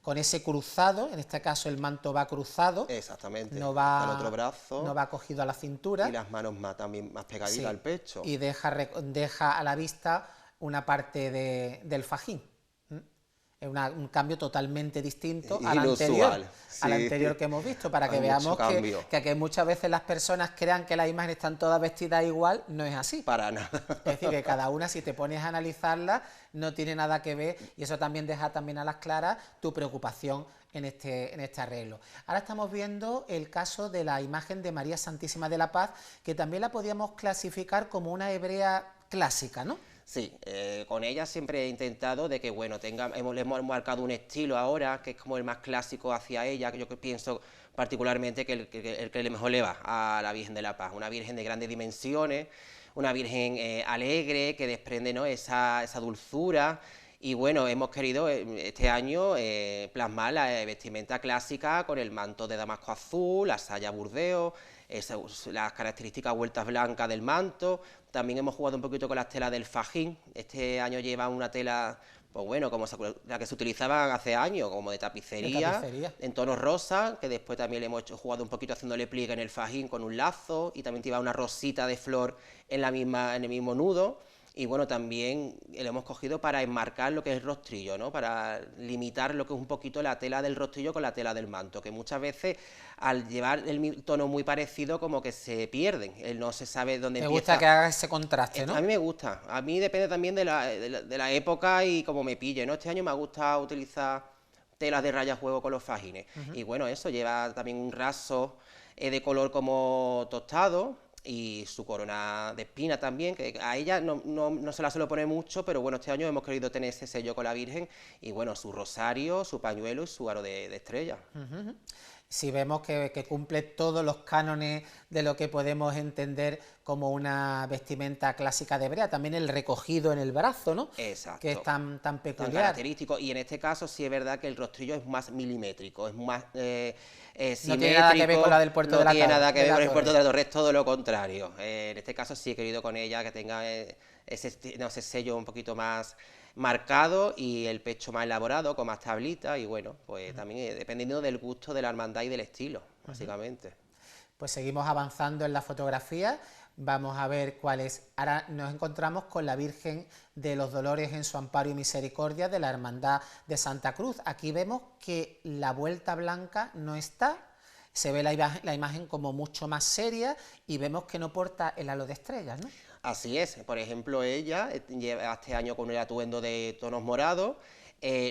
con ese cruzado. En este caso el manto va cruzado. Exactamente, no va al otro brazo. No va cogido a la cintura. Y las manos también más pegaditas al pecho. Y deja a la vista una parte del fajín. Es un cambio totalmente distinto al anterior que hemos visto, para que veamos que muchas veces las personas crean que las imágenes están todas vestidas igual. No es así. Para nada. Es decir, que cada una, si te pones a analizarla, no tiene nada que ver, y eso también deja también a las claras tu preocupación en este arreglo. Ahora estamos viendo el caso de la imagen de María Santísima de la Paz, que también la podíamos clasificar como una hebrea clásica, ¿no? Sí, con ella siempre he intentado de que, bueno, le hemos marcado un estilo ahora, que es como el más clásico hacia ella, que yo pienso particularmente que el que mejor le va a la Virgen de la Paz, una Virgen de grandes dimensiones, una Virgen alegre, que desprende, ¿no?, esa dulzura. Y bueno, hemos querido este año plasmar la vestimenta clásica con el manto de damasco azul, la saya burdeo, las características vueltas blancas del manto. También hemos jugado un poquito con las telas del fajín. Este año lleva una tela, pues bueno, como la que se utilizaba hace años, como de tapicería, en tonos rosa, que después también le hemos jugado un poquito haciéndole pliegue en el fajín con un lazo, y también lleva una rosita de flor en el mismo nudo. Y bueno, también lo hemos cogido para enmarcar lo que es el rostrillo, ¿no?, para limitar lo que es un poquito la tela del rostrillo con la tela del manto, que muchas veces al llevar el tono muy parecido como que se pierden, no se sabe dónde empieza. Me gusta que haga ese contraste, ¿no? A mí me gusta, a mí depende también de la época y cómo me pille, ¿no? Este año me ha gustado utilizar telas de raya juego con los fajines. Y bueno, eso lleva también un raso de color como tostado, y su corona de espina también, que a ella no se la suele poner mucho, pero bueno, este año hemos querido tener ese sello con la Virgen, y bueno, su rosario, su pañuelo y su aro de estrella. Si vemos que cumple todos los cánones de lo que podemos entender como una vestimenta clásica de hebrea, también el recogido en el brazo, ¿no? Exacto. Que es tan peculiar. Tan característico, y en este caso sí es verdad que el rostrillo es más milimétrico, es más simétrico. No tiene nada que ver con la del puerto de la Torre. No tiene nada que ver con el puerto de la Torre, es todo lo contrario. En este caso sí he querido con ella que tenga ese sello un poquito más marcado y el pecho más elaborado, con más tablitas, y bueno, pues también dependiendo del gusto de la hermandad y del estilo, básicamente. Pues seguimos avanzando en la fotografía, vamos a ver cuál es. Ahora nos encontramos con la Virgen de los Dolores en su amparo y misericordia de la Hermandad de Santa Cruz. Aquí vemos que la vuelta blanca no está, se ve la imagen como mucho más seria, y vemos que no porta el halo de estrellas, ¿no? Así es, por ejemplo, ella lleva este año con el atuendo de tonos morados,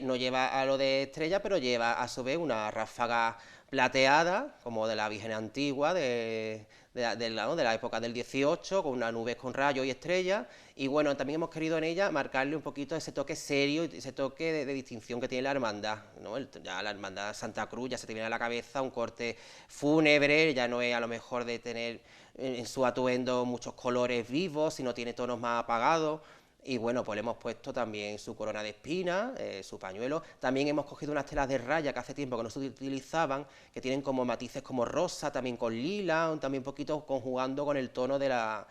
no lleva halo de estrella, pero lleva a su vez una ráfaga plateada, como de la Virgen antigua, de la época del 18, con unas nubes con rayos y estrellas. Y bueno, también hemos querido en ella marcarle un poquito ese toque serio y ese toque de distinción que tiene la hermandad, ¿no? Ya la hermandad Santa Cruz ya se te viene a la cabeza un corte fúnebre, ya no es a lo mejor de tener en su atuendo muchos colores vivos, sino tiene tonos más apagados. Y bueno, pues le hemos puesto también su corona de espinas, su pañuelo. También hemos cogido unas telas de raya que hace tiempo que no se utilizaban, que tienen como matices como rosa, también con lila, también un poquito conjugando con el tono de la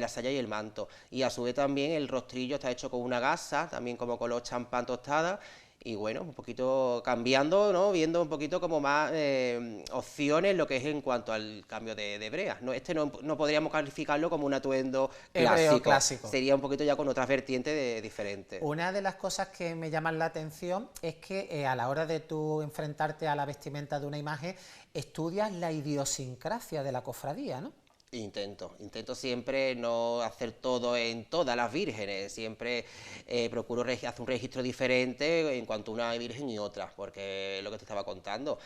saya y el manto. Y a su vez también el rostrillo está hecho con una gasa, también como color champán tostada. Y bueno, un poquito cambiando, ¿no?, viendo un poquito como más opciones lo que es en cuanto al cambio de hebrea. No podríamos calificarlo como un atuendo clásico. Sería un poquito ya con otras vertientes diferentes. Una de las cosas que me llaman la atención es que a la hora de tú enfrentarte a la vestimenta de una imagen, estudias la idiosincrasia de la cofradía, ¿no? Intento siempre no hacer todo en todas las vírgenes, siempre procuro hacer un registro diferente en cuanto a una virgen y otra, porque lo que te estaba contando,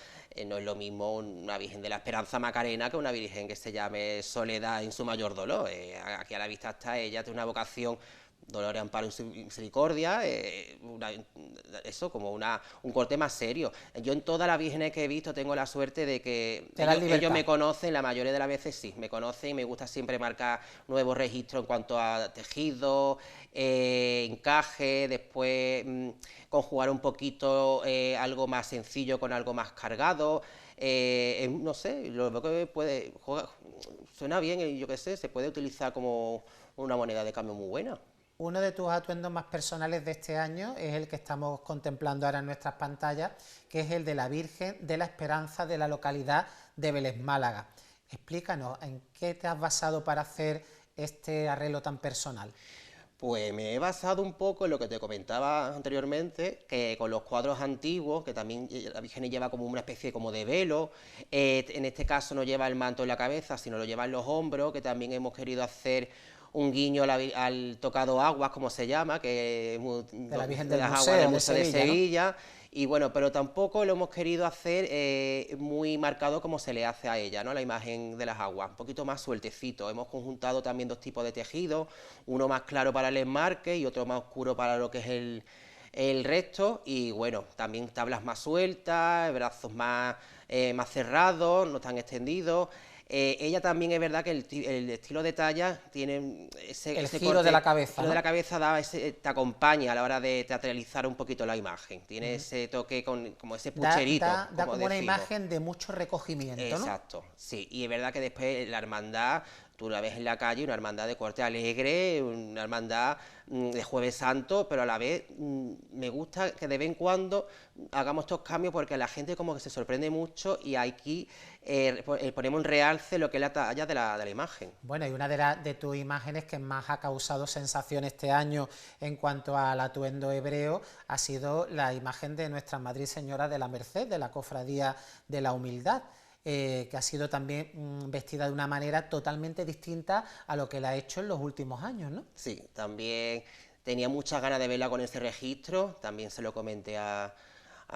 no es lo mismo una Virgen de la Esperanza Macarena que una virgen que se llame Soledad en su mayor dolor. Aquí a la vista está ella, tiene una vocación Dolores, Amparo y Misericordia, eso como un corte más serio. Yo en todas las vírgenes que he visto tengo la suerte de que ellos me conocen, la mayoría de las veces sí, me conocen, y me gusta siempre marcar nuevos registros en cuanto a tejido, encaje, después conjugar un poquito algo más sencillo con algo más cargado. No sé, lo que suena bien y yo qué sé, se puede utilizar como una moneda de cambio muy buena. Uno de tus atuendos más personales de este año es el que estamos contemplando ahora en nuestras pantallas, que es el de la Virgen de la Esperanza de la localidad de Vélez Málaga. Explícanos, ¿en qué te has basado para hacer este arreglo tan personal? Pues me he basado un poco en lo que te comentaba anteriormente, que con los cuadros antiguos, que también la Virgen lleva como una especie como de velo, en este caso no lleva el manto en la cabeza, sino lo lleva en los hombros, que también hemos querido hacer un guiño al tocado aguas, como se llama, que es de la Virgen de del las Museo, aguas del Museo de Sevilla, ¿no? Y bueno, pero tampoco lo hemos querido hacer muy marcado como se le hace a ella, ¿no? La imagen de las aguas, un poquito más sueltecito. Hemos conjuntado también dos tipos de tejidos, uno más claro para el enmarque y otro más oscuro para lo que es el resto. Y bueno, también tablas más sueltas, brazos más cerrados, no tan extendidos. Ella también es verdad que el estilo de talla tiene El ese giro corte, de la cabeza, el giro ¿no? de la cabeza te acompaña a la hora de teatralizar un poquito la imagen. Tiene ese toque como ese pucherito, Da como como una decimos. imagen de mucho recogimiento, ¿no? Exacto, sí. Y es verdad que después la hermandad, tú la ves en la calle, una hermandad de corte alegre, una hermandad de Jueves Santo, pero a la vez me gusta que de vez en cuando hagamos estos cambios porque la gente como que se sorprende mucho y aquí ponemos en realce lo que es la talla de la imagen. Bueno, y una de tus imágenes que más ha causado sensación este año en cuanto al atuendo hebreo ha sido la imagen de Nuestra Madre y Señora de la Merced, de la Cofradía de la Humildad, que ha sido también vestida de una manera totalmente distinta a lo que la ha hecho en los últimos años, ¿no? Sí, también tenía muchas ganas de verla con ese registro, también se lo comenté a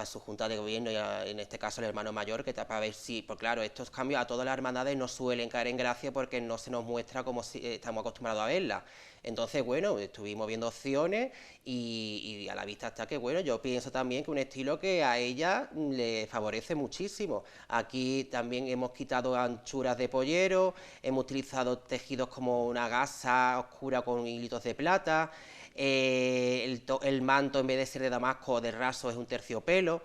su junta de gobierno y en este caso al hermano mayor, que para ver si, pues claro, estos cambios a todas las hermandades no suelen caer en gracia porque no se nos muestra como si estamos acostumbrados a verla. Entonces, bueno, estuvimos viendo opciones y a la vista está que, bueno, yo pienso también que un estilo que a ella le favorece muchísimo. Aquí también hemos quitado anchuras de pollero, hemos utilizado tejidos como una gasa oscura con hilitos de plata. El manto, en vez de ser de damasco o de raso, es un terciopelo.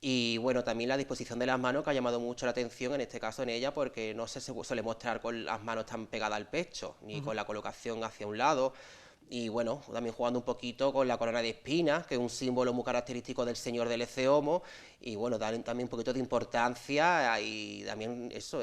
Y bueno, también la disposición de las manos, que ha llamado mucho la atención, en este caso en ella, porque no se suele mostrar con las manos tan pegadas al pecho, ni con la colocación hacia un lado. Y bueno, también jugando un poquito con la corona de espinas, que es un símbolo muy característico del señor del Eceomo, y bueno, dan también un poquito de importancia y también eso,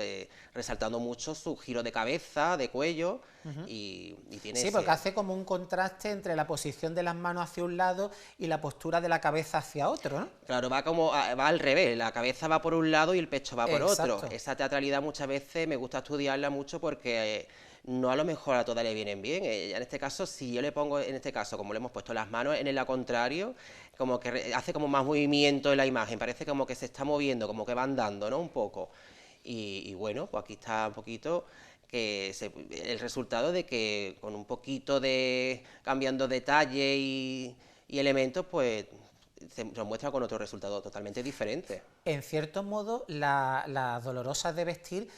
resaltando mucho su giro de cabeza, de cuello, y tiene Sí, porque hace como un contraste entre la posición de las manos hacia un lado y la postura de la cabeza hacia otro, ¿no? Claro, va al revés, la cabeza va por un lado y el pecho va por otro. Exacto. Esa teatralidad muchas veces me gusta estudiarla mucho porque no a lo mejor a todas le vienen bien. En este caso, si yo le pongo, en este caso, como le hemos puesto las manos en el lado contrario, como que hace como más movimiento en la imagen, parece como que se está moviendo, como que va andando, ¿no? Un poco. Y bueno, pues aquí está un poquito el resultado de que con un poquito de cambiando detalle y elementos, pues se nos muestra con otro resultado totalmente diferente. En cierto modo, las dolorosas de vestir,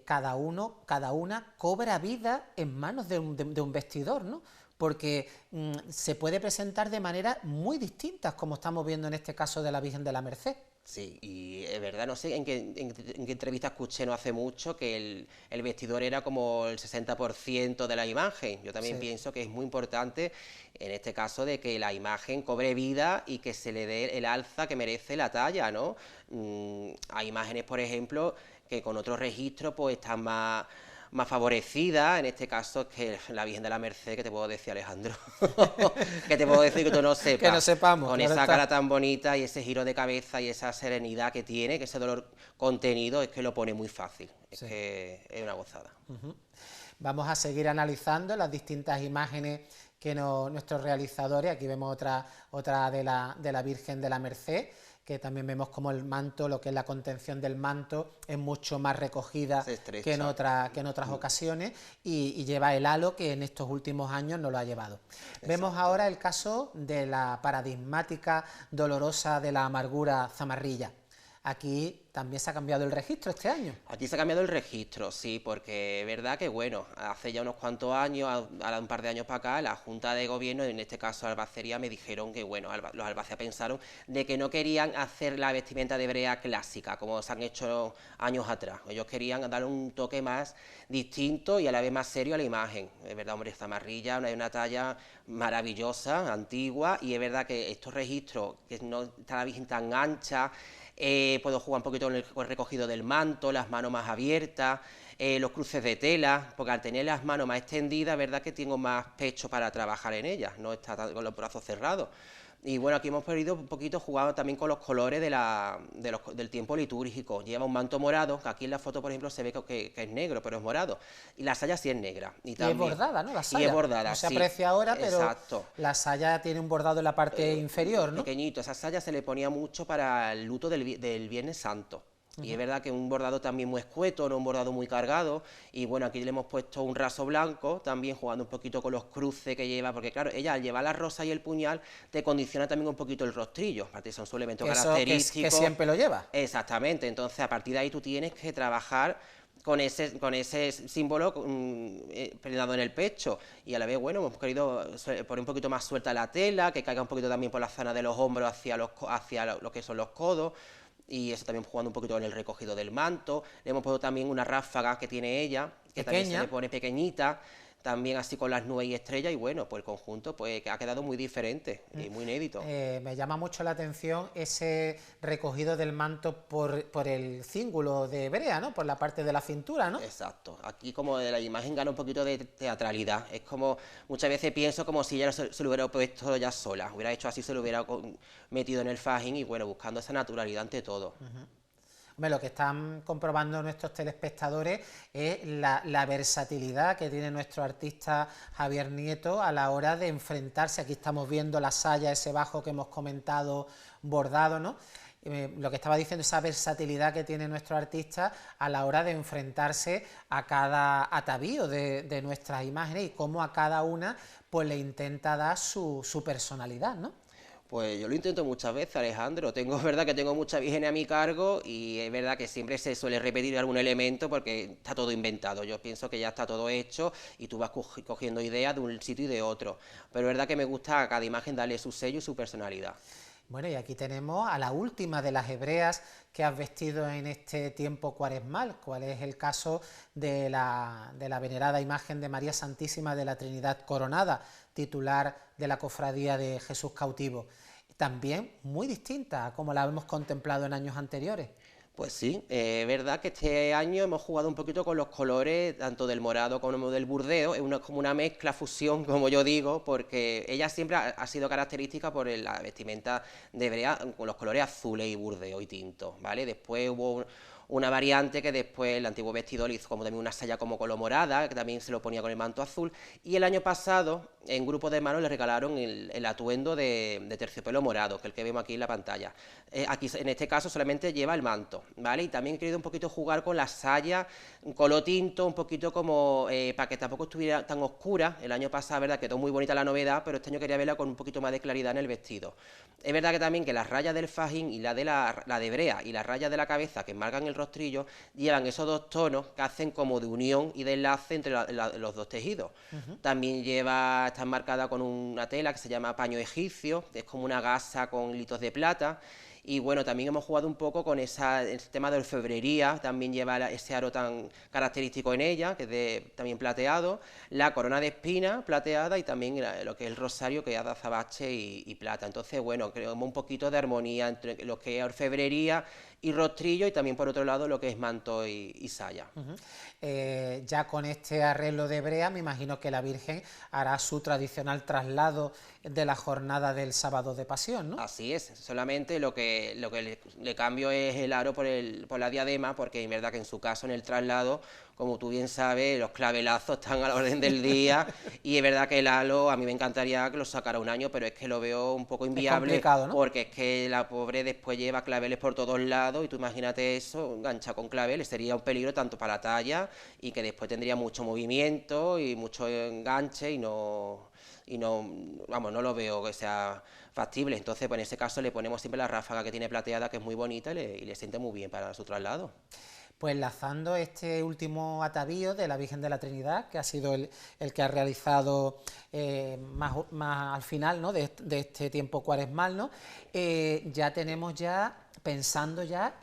cada una cobra vida en manos de un vestidor, ¿no? Porque se puede presentar de maneras muy distintas, como estamos viendo en este caso de la Virgen de la Merced. Sí, y es verdad, no sé en qué entrevista escuché no hace mucho que el vestidor era como el 60% de la imagen. Yo también pienso que es muy importante, en este caso, de que la imagen cobre vida y que se le dé el alza que merece la talla, ¿no? Hay imágenes, por ejemplo, que con otros registros pues están más favorecida, en este caso es que la Virgen de la Merced, que te puedo decir, Alejandro, que te puedo decir que tú no sepas, Que no sepamos, con claro esa está. cara tan bonita y ese giro de cabeza y esa serenidad que tiene, que ese dolor contenido, es que lo pone muy fácil, es que es una gozada. Vamos a seguir analizando las distintas imágenes que nuestros realizadores, aquí vemos otra de la Virgen de la Merced, que también vemos como el manto, lo que es la contención del manto, es mucho más recogida que en otras ocasiones y lleva el halo que en estos últimos años no lo ha llevado. Exacto. Vemos ahora el caso de la paradigmática dolorosa de la amargura Zamarrilla. Aquí también se ha cambiado el registro este año. Aquí se ha cambiado el registro, sí, porque es verdad que, bueno, hace ya unos cuantos años, ahora un par de años para acá, la Junta de Gobierno, en este caso Albacería, me dijeron que, bueno, los albaceas pensaron de que no querían hacer la vestimenta de brea clásica, como se han hecho años atrás. Ellos querían dar un toque más distinto y a la vez más serio a la imagen. Es verdad, hombre, Zamarrilla es una talla maravillosa, antigua, y es verdad que estos registros, que no está la Virgen tan ancha, puedo jugar un poquito con el recogido del manto, las manos más abiertas, los cruces de tela, porque al tener las manos más extendidas, verdad que tengo más pecho para trabajar en ellas, no está con los brazos cerrados. Y bueno, aquí hemos perdido un poquito jugado también con los colores del tiempo litúrgico. Lleva un manto morado, que aquí en la foto, por ejemplo, se ve que es negro, pero es morado. Y la saya sí es negra. Y es bordada, ¿no? La saya. Y es bordada, no se sí. aprecia ahora, pero exacto. La saya tiene un bordado en la parte inferior, ¿no? Pequeñito. Esa saya se le ponía mucho para el luto del Viernes Santo. Y es verdad que un bordado también muy escueto, no un bordado muy cargado. Y bueno, aquí le hemos puesto un raso blanco, también jugando un poquito con los cruces que lleva, porque claro, ella al llevar la rosa y el puñal te condiciona también un poquito el rostrillo. Aparte son su elemento característico. Que siempre lo lleva. Exactamente, entonces a partir de ahí tú tienes que trabajar con ese símbolo prenado en el pecho, y a la vez, bueno, hemos querido poner un poquito más suelta la tela, que caiga un poquito también por la zona de los hombros hacia lo que son los codos, y eso también jugando un poquito en el recogido del manto. Le hemos puesto también una ráfaga que tiene ella, que también se le pone pequeñita, también así con las nubes y estrellas, y bueno, pues el conjunto pues ha quedado muy diferente y muy inédito. Me llama mucho la atención ese recogido del manto por el cíngulo de brea, ¿no? Por la parte de la cintura, ¿no? Exacto. Aquí como de la imagen gana un poquito de teatralidad. Es como, muchas veces pienso como si ella se lo hubiera puesto ya sola, hubiera hecho así, se lo hubiera metido en el fajín, y bueno, buscando esa naturalidad ante todo. Hombre, lo que están comprobando nuestros telespectadores es la versatilidad que tiene nuestro artista Javier Nieto a la hora de enfrentarse. Aquí estamos viendo la saya, ese bajo que hemos comentado bordado, ¿no? Lo que estaba diciendo, esa versatilidad que tiene nuestro artista a la hora de enfrentarse a cada atavío de nuestras imágenes, y cómo a cada una pues le intenta dar su personalidad, ¿no? Pues yo lo intento muchas veces, Alejandro. Es verdad que tengo mucha virgen a mi cargo, y es verdad que siempre se suele repetir algún elemento porque está todo inventado. Yo pienso que ya está todo hecho y tú vas cogiendo ideas de un sitio y de otro. Pero es verdad que me gusta a cada imagen darle su sello y su personalidad. Bueno, y aquí tenemos a la última de las hebreas que has vestido en este tiempo cuaresmal. ¿Cuál es el caso de la venerada imagen de María Santísima de la Trinidad Coronada, titular de la Cofradía de Jesús Cautivo? También muy distinta a como la hemos contemplado en años anteriores. Pues sí, es verdad que este año hemos jugado un poquito con los colores, tanto del morado como del burdeo. Es como una mezcla, fusión, como yo digo, porque ella siempre ha sido característica por la vestimenta de brea con los colores azules y burdeo y tinto, ¿vale? Después hubo una variante que después el antiguo vestido le hizo como también una saya como color morada, que también se lo ponía con el manto azul, y el año pasado en grupo de hermanos le regalaron el atuendo de terciopelo morado, que es el que vemos aquí en la pantalla. Aquí en este caso solamente lleva el manto, ¿vale? Y también he querido un poquito jugar con la saya, un color tinto, un poquito como para que tampoco estuviera tan oscura. El año pasado, verdad, quedó muy bonita la novedad, pero este año quería verla con un poquito más de claridad en el vestido. Es verdad que también que las rayas del fajín y la de brea y las rayas de la cabeza que enmarcan el rostrillo llevan esos dos tonos que hacen como de unión y de enlace entre los dos tejidos. También está enmarcada con una tela que se llama paño egipcio, que es como una gasa con hilos de plata. Y bueno, también hemos jugado un poco con el tema de orfebrería, también lleva ese aro tan característico en ella, que es también plateado, la corona de espina plateada, y también lo que es el rosario, que es de azabache y plata. Entonces, bueno, creamos un poquito de armonía entre lo que es orfebrería y rostrillo, y también por otro lado lo que es manto y saya. Ya con este arreglo de brea, me imagino que la Virgen hará su tradicional traslado de la jornada del sábado de pasión, ¿no? Así es, solamente lo que le cambio es el aro por la diadema, porque es verdad que en su caso en el traslado, como tú bien sabes, los clavelazos están a la orden del día, y es verdad que el halo a mí me encantaría que lo sacara un año, pero es que lo veo un poco inviable, es complicado, ¿no? Porque es que la pobre después lleva claveles por todos lados, y tú imagínate eso, engancha con claveles, sería un peligro tanto para la talla, y que después tendría mucho movimiento y mucho enganche, y no, vamos, no lo veo que sea factible. Entonces, pues en ese caso le ponemos siempre la ráfaga que tiene plateada, que es muy bonita, y le siente muy bien para su traslado. Pues enlazando este último atavío de la Virgen de la Trinidad, que ha sido el que ha realizado más al final, ¿no?, de este tiempo cuaresmal, ¿no? Ya tenemos pensando ya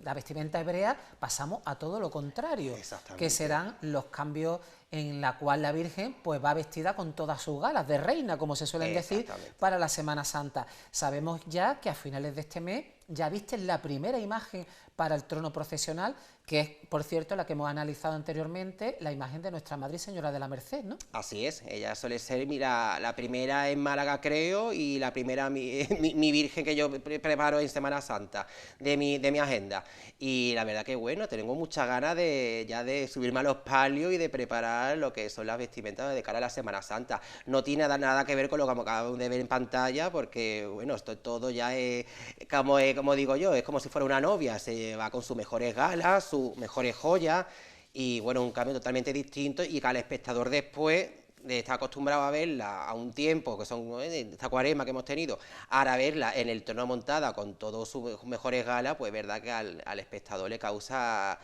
la vestimenta hebrea, pasamos a todo lo contrario, que serán los cambios en la cual la Virgen pues va vestida con todas sus galas de reina, como se suelen decir, para la Semana Santa. Sabemos ya que a finales de este mes ya viste la primera imagen para el trono procesional, que es, por cierto, la que hemos analizado anteriormente, la imagen de nuestra Madre y Señora de la Merced, ¿no? Así es, ella suele ser, mira, la primera en Málaga creo, y la primera mi Virgen que yo preparo en Semana Santa de mi agenda. Y la verdad que bueno, tengo muchas ganas de subirme a los palios y de preparar lo que son las vestimentas de cara a la Semana Santa. No tiene nada que ver con lo que acabamos de ver en pantalla, porque bueno, esto todo ya es, como digo yo, es como si fuera una novia, se va con sus mejores galas, sus mejores joyas, y bueno, un cambio totalmente distinto, y que al espectador después de estar acostumbrado a verla a un tiempo, que son esta cuaresma que hemos tenido, ahora verla en el trono montada con todas sus mejores galas, pues verdad que al espectador le causa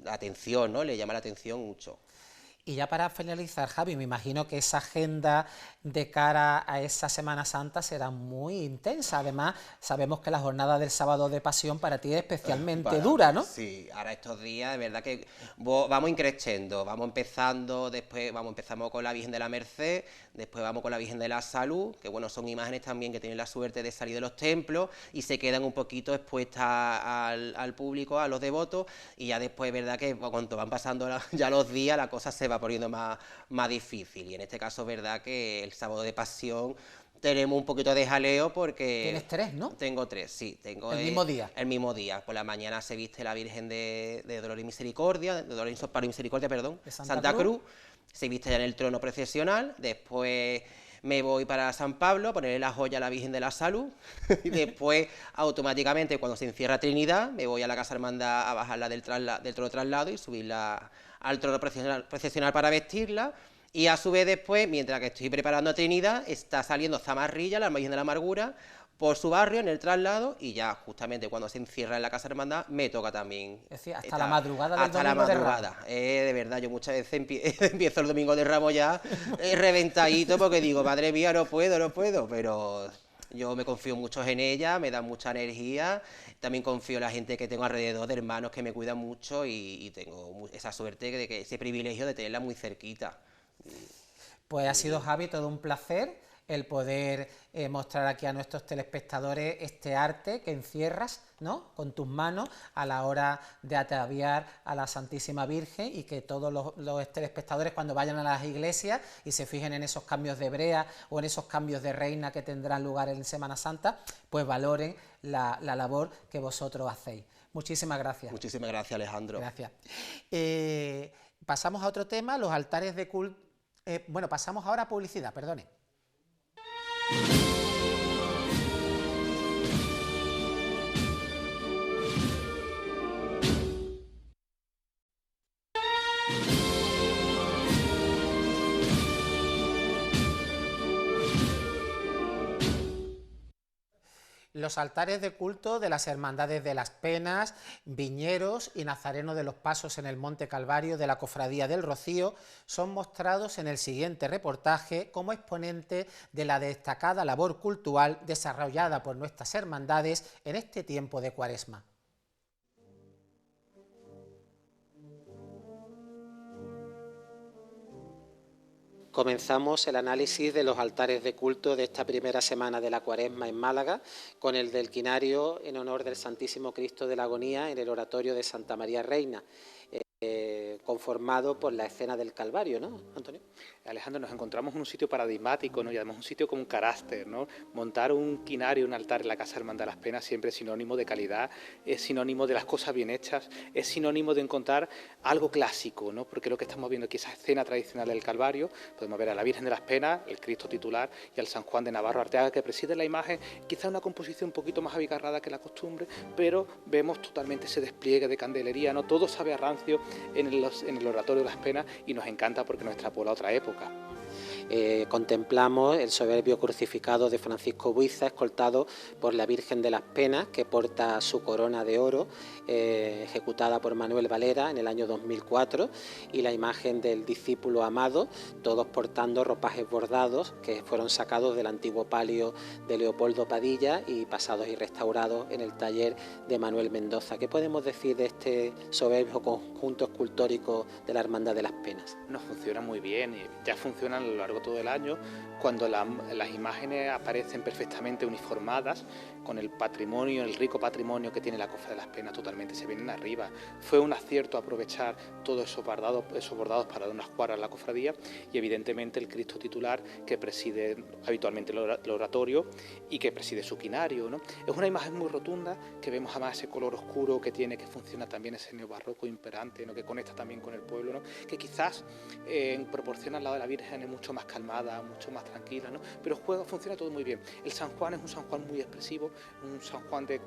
atención, ¿no? Le llama la atención mucho. Y ya para finalizar, Javi, me imagino que esa agenda de cara a esa Semana Santa será muy intensa. Además, sabemos que la jornada del sábado de Pasión para ti es especialmente dura, ¿no? Sí, ahora estos días, de verdad que vamos increciendo, vamos empezando, después empezamos con la Virgen de la Merced, después vamos con la Virgen de la Salud, que bueno, son imágenes también que tienen la suerte de salir de los templos y se quedan un poquito expuestas al público, a los devotos, y ya después, verdad que cuando van pasando ya los días, la cosa se va poniendo más difícil, y en este caso, verdad que el sábado de Pasión tenemos un poquito de jaleo porque... Tienes 3, ¿no? Tengo 3, sí. Tengo ¿El mismo día? El mismo día. Por la mañana se viste la Virgen de Dolor y Misericordia, de Dolor y Amparo y Misericordia, perdón, de Santa Cruz. Se viste ya en el trono procesional, después me voy para San Pablo a ponerle la joya a la Virgen de la Salud, y después automáticamente cuando se encierra Trinidad me voy a la Casa Hermandad a bajarla del trono traslado y subirla al trono procesional para vestirla. Y a su vez después, mientras que estoy preparando a Trinidad, está saliendo Zamarrilla, la Virgen de la Amargura, por su barrio en el traslado, y ya justamente cuando se encierra en la Casa Hermandad me toca también. Es decir, hasta la madrugada del domingo de Ramos. Hasta la madrugada. De verdad, yo muchas veces empiezo el domingo de Ramos ya reventadito porque digo, madre mía, no puedo, pero yo me confío mucho en ella, me da mucha energía, también confío en la gente que tengo alrededor, de hermanos que me cuidan mucho, y tengo esa suerte, ese privilegio de tenerla muy cerquita. Pues ha sido, Javi, todo un placer el poder mostrar aquí a nuestros telespectadores este arte que encierras, ¿no?, con tus manos a la hora de ataviar a la Santísima Virgen, y que todos los telespectadores, cuando vayan a las iglesias y se fijen en esos cambios de brea o en esos cambios de reina que tendrán lugar en Semana Santa, pues valoren la labor que vosotros hacéis. Muchísimas gracias. Muchísimas gracias, Alejandro. Gracias. Pasamos a otro tema, los altares de culto. Bueno, pasamos ahora a publicidad, perdone. Los altares de culto de las Hermandades de las Penas, Viñeros y Nazareno de los Pasos en el Monte Calvario de la Cofradía del Rocío son mostrados en el siguiente reportaje como exponente de la destacada labor cultural desarrollada por nuestras hermandades en este tiempo de Cuaresma. Comenzamos el análisis de los altares de culto de esta primera semana de la Cuaresma en Málaga, con el del quinario en honor del Santísimo Cristo de la Agonía en el oratorio de Santa María Reina, conformado por la escena del Calvario, ¿no, Antonio? Alejandro, nos encontramos en un sitio paradigmático, ¿no?, y además un sitio con un carácter, ¿no? Montar un quinario, un altar en la Casa Hermandad de las Penas siempre es sinónimo de calidad, es sinónimo de las cosas bien hechas, es sinónimo de encontrar algo clásico, ¿no? Porque lo que estamos viendo aquí, esa escena tradicional del Calvario, podemos ver a la Virgen de las Penas, el Cristo titular, y al San Juan de Navarro Arteaga, que preside la imagen, quizá una composición un poquito más abigarrada que la costumbre, pero vemos totalmente ese despliegue de candelería, ¿no? Todo sabe a rancio en el oratorio de las Penas, y nos encanta porque nos extrapola a otra época. Contemplamos el soberbio crucificado de Francisco Buiza, escoltado por la Virgen de las Penas, que porta su corona de oro, ejecutada por Manuel Valera en el año 2004, y la imagen del discípulo amado, todos portando ropajes bordados que fueron sacados del antiguo palio de Leopoldo Padilla y pasados y restaurados en el taller de Manuel Mendoza. ¿Qué podemos decir de este soberbio conjunto escultórico de la Hermandad de las Penas? Nos funciona muy bien, y ya funcionan a lo largo largo de todo el año, cuando las imágenes aparecen perfectamente uniformadas, con el patrimonio, el rico patrimonio que tiene la Cofradía de las Penas, totalmente se vienen arriba. Fue un acierto aprovechar todos esos bordados para dar unas cuadras a la cofradía, y evidentemente el Cristo titular que preside habitualmente el oratorio y que preside su quinario, ¿no? Es una imagen muy rotunda, que vemos además ese color oscuro que tiene, que funciona también ese neobarroco imperante, ¿no? Que conecta también con el pueblo, ¿no? Que quizás en proporción al lado de la Virgen es mucho más calmada, mucho más tranquila, ¿no? Pero funciona todo muy bien. El San Juan es un San Juan muy expresivo, un San Juan de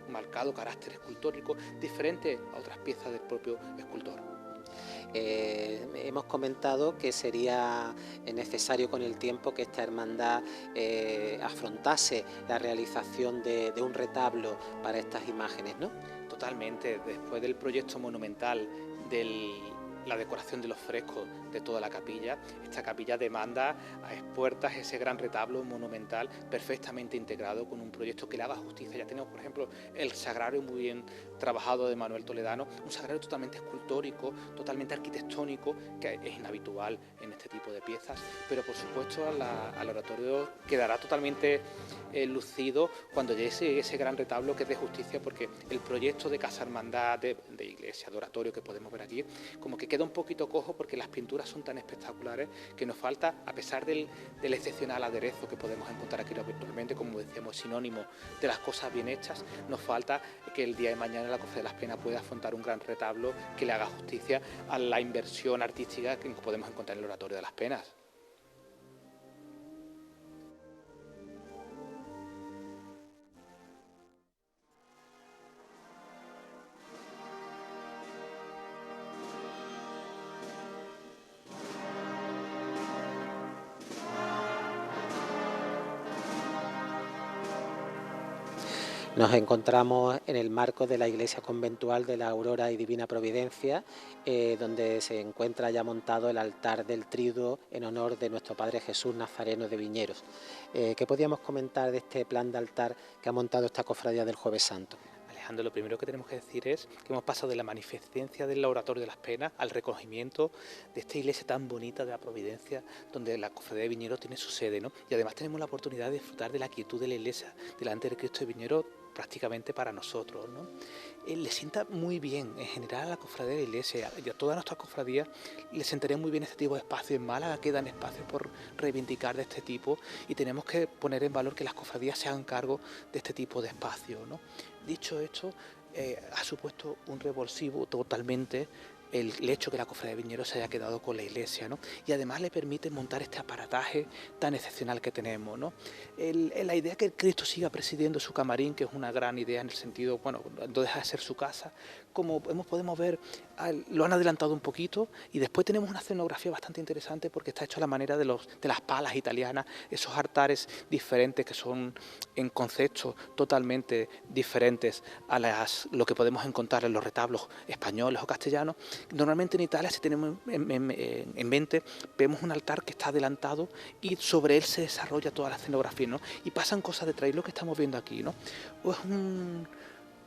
marcado carácter escultórico, diferente a otras piezas del propio escultor. Hemos comentado que sería necesario con el tiempo que esta hermandad afrontase la realización de un retablo para estas imágenes, ¿no? Totalmente. Después del proyecto monumental la decoración de los frescos de toda la capilla, esta capilla demanda a expuertas ese gran retablo monumental perfectamente integrado con un proyecto que le haga justicia. Ya tenemos, por ejemplo, el sagrario muy bien trabajado de Manuel Toledano, un sagrario totalmente escultórico, totalmente arquitectónico, que es inhabitual en este tipo de piezas, pero por supuesto al oratorio quedará totalmente lucido cuando llegue ese gran retablo que es de justicia, porque el proyecto de casa hermandad, de iglesia, de oratorio que podemos ver aquí, como que queda un poquito cojo, porque las pinturas son tan espectaculares que nos falta, a pesar del excepcional aderezo que podemos encontrar aquí virtualmente, como decíamos, sinónimo de las cosas bien hechas, nos falta que el día de mañana la Cofradía de las Penas pueda afrontar un gran retablo que le haga justicia a la inversión artística que podemos encontrar en el oratorio de las Penas. Nos encontramos en el marco de la iglesia conventual de la Aurora y Divina Providencia, donde se encuentra ya montado el altar del Triduo en honor de nuestro Padre Jesús Nazareno de Viñeros. ¿Qué podíamos comentar de este plan de altar que ha montado esta cofradía del Jueves Santo? Alejandro, lo primero que tenemos que decir es que hemos pasado de la magnificencia del oratorio de las Penas al recogimiento de esta iglesia tan bonita de la Providencia, donde la Cofradía de Viñeros tiene su sede, ¿no? Y además tenemos la oportunidad de disfrutar de la quietud de la iglesia delante del Cristo de Viñeros, prácticamente para nosotros, ¿no? Le sienta muy bien en general a la cofradía de la iglesia y a todas nuestras cofradías le sentaría muy bien este tipo de espacios. En Málaga quedan espacios por reivindicar de este tipo, y tenemos que poner en valor que las cofradías se hagan cargo de este tipo de espacios, ¿no? Dicho esto, ha supuesto un revulsivo totalmente el hecho que la Cofradía de Viñeros se haya quedado con la iglesia, ¿no? Y además le permite montar este aparataje tan excepcional que tenemos, ¿no? La idea que el Cristo siga presidiendo su camarín, que es una gran idea en el sentido, bueno, no deja de ser su casa, como podemos ver, lo han adelantado un poquito, y después tenemos una escenografía bastante interesante porque está hecho a la manera de las palas italianas, esos altares diferentes que son en conceptos totalmente diferentes a lo que podemos encontrar en los retablos españoles o castellanos. Normalmente en Italia, si tenemos en mente, vemos un altar que está adelantado y sobre él se desarrolla toda la escenografía, ¿no? Y pasan cosas detrás, y lo que estamos viendo aquí, ¿no? Es un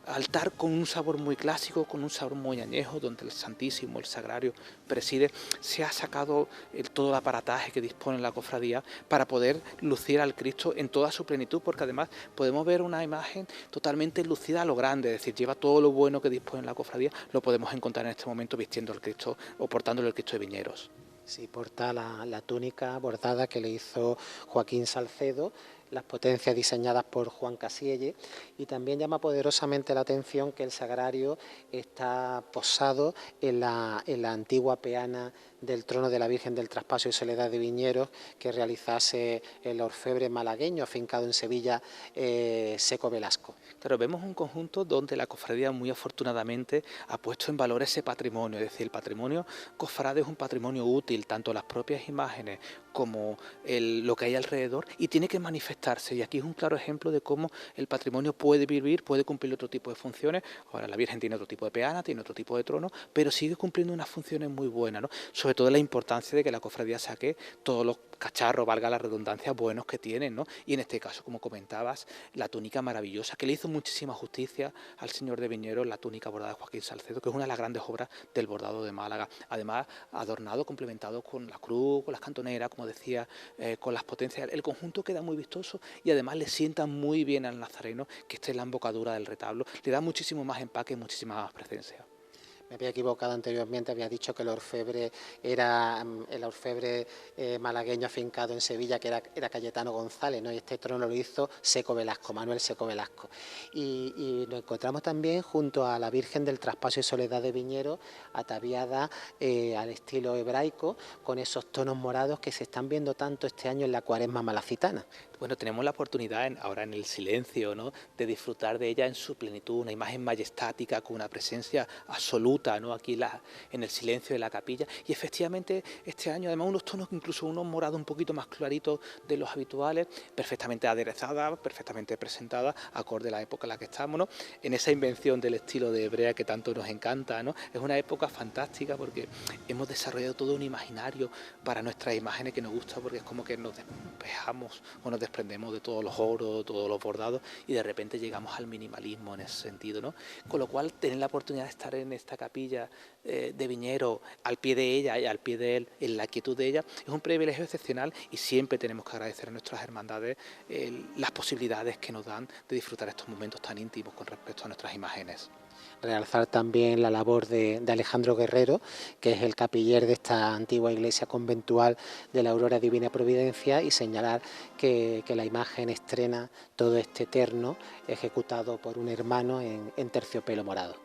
altar con un sabor muy clásico, con un sabor muy añejo, donde el Santísimo, el Sagrario preside. Se ha sacado todo el aparataje que dispone la cofradía para poder lucir al Cristo en toda su plenitud, porque además podemos ver una imagen totalmente lucida a lo grande, es decir, lleva todo lo bueno que dispone la cofradía, lo podemos encontrar en este momento vistiendo al Cristo o portándole el Cristo de Viñeros. Sí, porta la túnica bordada que le hizo Joaquín Salcedo, las potencias diseñadas por Juan Casielle, y también llama poderosamente la atención que el sagrario está posado en la antigua peana del trono de la Virgen del Traspaso y Soledad de Viñeros que realizase el orfebre malagueño afincado en Sevilla, Seco Velasco. Pero vemos un conjunto donde la cofradía muy afortunadamente ha puesto en valor ese patrimonio, es decir, el patrimonio cofrade es un patrimonio útil, tanto las propias imágenes como lo que hay alrededor, y tiene que manifestar conectarse. Y aquí es un claro ejemplo de cómo el patrimonio puede vivir, puede cumplir otro tipo de funciones. Ahora la Virgen tiene otro tipo de peana, tiene otro tipo de trono, pero sigue cumpliendo unas funciones muy buenas, ¿no? Sobre todo la importancia de que la cofradía saque todos los cacharros, valga la redundancia, buenos que tienen, ¿no? Y en este caso, como comentabas, la túnica maravillosa, que le hizo muchísima justicia al señor de Viñeros, la túnica bordada de Joaquín Salcedo, que es una de las grandes obras del bordado de Málaga. Además, adornado, complementado con la cruz, con las cantoneras, como decía, con las potencias. El conjunto queda muy vistoso y además le sienta muy bien al nazareno que esté en la embocadura del retablo. Le da muchísimo más empaque, muchísima más presencia. Me había equivocado anteriormente, había dicho que el orfebre era el orfebre malagueño afincado en Sevilla, que era Cayetano González, ¿no? Y este trono lo hizo Seco Velasco, Manuel Seco Velasco. Y nos encontramos también junto a la Virgen del Traspaso y Soledad de Viñeros, ataviada al estilo hebraico, con esos tonos morados que se están viendo tanto este año en la Cuaresma malacitana. Bueno, tenemos la oportunidad ahora en el silencio, ¿no?, de disfrutar de ella en su plenitud, una imagen majestática con una presencia absoluta, ¿no?, aquí en el silencio de la capilla. Y efectivamente este año además unos tonos, incluso unos morados un poquito más claritos de los habituales, perfectamente aderezada, perfectamente presentada, acorde a la época en la que estamos, ¿no?, en esa invención del estilo de hebrea que tanto nos encanta, ¿no? Es una época fantástica porque hemos desarrollado todo un imaginario para nuestras imágenes que nos gusta, porque es como que nos despejamos o nos desprendemos de todos los oros, todos los bordados, y de repente llegamos al minimalismo en ese sentido, ¿no? Con lo cual, tener la oportunidad de estar en esta capilla de Viñeros, al pie de ella y al pie de él, en la quietud de ella, es un privilegio excepcional, y siempre tenemos que agradecer a nuestras hermandades las posibilidades que nos dan de disfrutar estos momentos tan íntimos con respecto a nuestras imágenes. Realzar también la labor de Alejandro Guerrero, que es el capiller de esta antigua iglesia conventual de la Aurora Divina Providencia, y señalar que la imagen estrena todo este terno ejecutado por un hermano en terciopelo morado.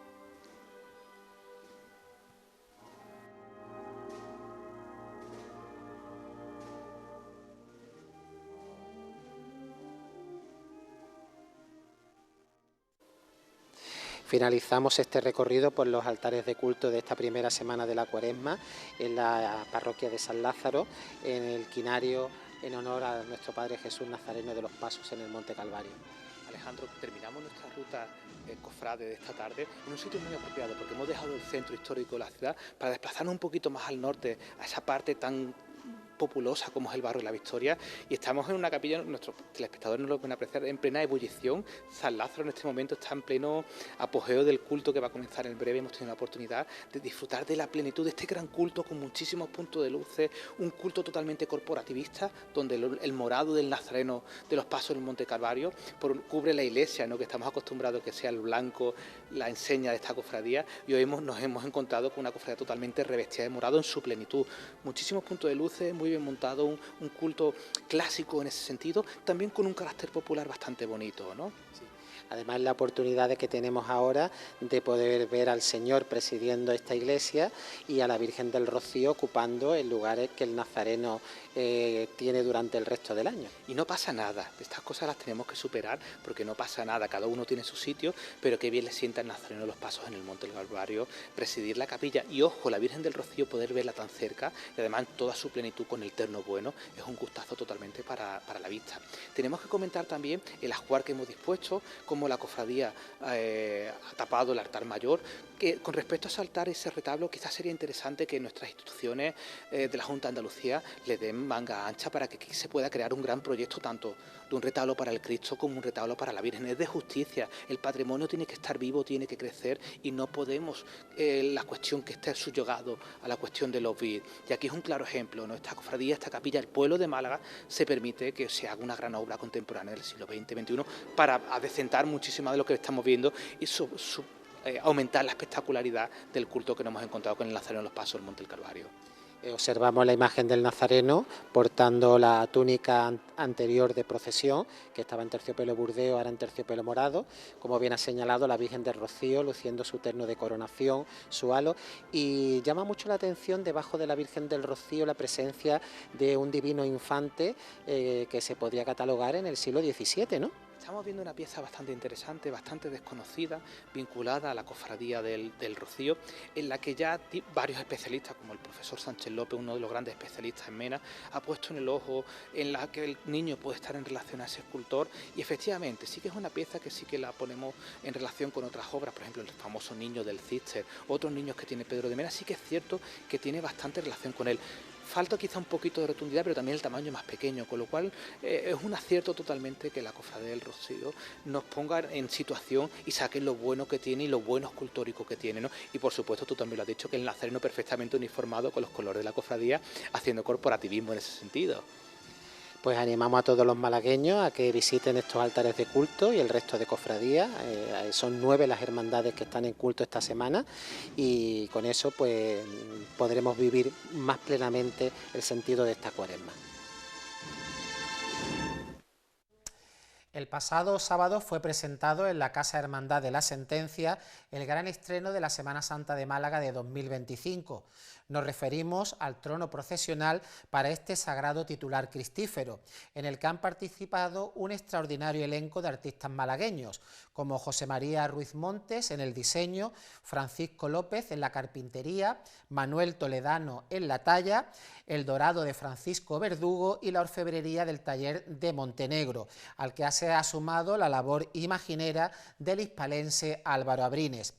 Finalizamos este recorrido por los altares de culto de esta primera semana de la Cuaresma en la parroquia de San Lázaro, en el quinario en honor a nuestro Padre Jesús Nazareno de los Pasos en el Monte Calvario. Alejandro, terminamos nuestra ruta cofrade de esta tarde en un sitio muy apropiado, porque hemos dejado el centro histórico de la ciudad para desplazarnos un poquito más al norte, a esa parte tan populosa como es el barrio de la Victoria, y estamos en una capilla, nuestros telespectadores no lo pueden apreciar, en plena ebullición. San Lázaro en este momento está en pleno apogeo del culto que va a comenzar en breve. Hemos tenido la oportunidad de disfrutar de la plenitud de este gran culto con muchísimos puntos de luces, un culto totalmente corporativista, donde el morado del nazareno de los Pasos en el Monte Calvario cubre la iglesia, ¿no?, que estamos acostumbrados que sea el blanco, la enseña de esta cofradía, y hoy nos hemos encontrado con una cofradía totalmente revestida de morado en su plenitud. Muchísimos puntos de luces, muy bien montado, un culto clásico en ese sentido, también con un carácter popular bastante bonito, ¿no? Sí. Además, la oportunidad que tenemos ahora de poder ver al Señor presidiendo esta iglesia y a la Virgen del Rocío ocupando el lugar que el nazareno tiene durante el resto del año. Y no pasa nada, estas cosas las tenemos que superar, porque no pasa nada, cada uno tiene su sitio, pero qué bien le sienta al nazareno de los Pasos en el Monte del Calvario presidir la capilla, y ojo, la Virgen del Rocío, poder verla tan cerca, y además en toda su plenitud con el terno bueno, es un gustazo totalmente para la vista. Tenemos que comentar también el ajuar que hemos dispuesto, como la cofradía ha tapado el altar mayor, que con respecto a ese altar, ese retablo, quizás sería interesante que nuestras instituciones de la Junta de Andalucía le den manga ancha para que aquí se pueda crear un gran proyecto, tanto de un retablo para el Cristo como un retablo para la Virgen. Es de justicia, el patrimonio tiene que estar vivo, tiene que crecer, y no podemos la cuestión que esté subyugado a la cuestión de los bits. Y aquí es un claro ejemplo, ¿no? Esta cofradía, esta capilla, el pueblo de Málaga, se permite que se haga una gran obra contemporánea del siglo XX-XXI para adecentar muchísimo de lo que estamos viendo y aumentar la espectacularidad del culto que nos hemos encontrado con el Nazareno de los Pasos del Monte del Calvario. Observamos la imagen del nazareno portando la túnica anterior de procesión, que estaba en terciopelo burdeo, ahora en terciopelo morado, como bien ha señalado, la Virgen del Rocío luciendo su terno de coronación, su halo, y llama mucho la atención debajo de la Virgen del Rocío la presencia de un divino infante que se podría catalogar en el siglo XVII, ¿no? Estamos viendo una pieza bastante interesante, bastante desconocida, vinculada a la cofradía del Rocío, en la que ya varios especialistas, como el profesor Sánchez López, uno de los grandes especialistas en Mena, ha puesto en el ojo, en la que el niño puede estar en relación a ese escultor, y efectivamente sí que es una pieza que sí que la ponemos en relación con otras obras, por ejemplo el famoso Niño del Císter, otros niños que tiene Pedro de Mena, sí que es cierto que tiene bastante relación con él. Falta quizá un poquito de rotundidad, pero también el tamaño más pequeño, con lo cual es un acierto totalmente que la Cofradía del Rocío nos ponga en situación y saque lo bueno que tiene y lo bueno escultórico que tiene, ¿no? Y por supuesto, tú también lo has dicho, que el nazareno perfectamente uniformado con los colores de la cofradía, haciendo corporativismo en ese sentido. Pues animamos a todos los malagueños a que visiten estos altares de culto y el resto de cofradías. Son 9 las hermandades que están en culto esta semana y con eso pues podremos vivir más plenamente el sentido de esta Cuaresma. El pasado sábado fue presentado en la Casa Hermandad de la Sentencia el gran estreno de la Semana Santa de Málaga de 2025. Nos referimos al trono procesional para este sagrado titular cristífero, en el que han participado un extraordinario elenco de artistas malagueños, como José María Ruiz Montes en el diseño, Francisco López en la carpintería, Manuel Toledano en la talla, el dorado de Francisco Verdugo y la orfebrería del taller de Montenegro, al que se ha sumado la labor imaginera del hispalense Álvaro Abrines.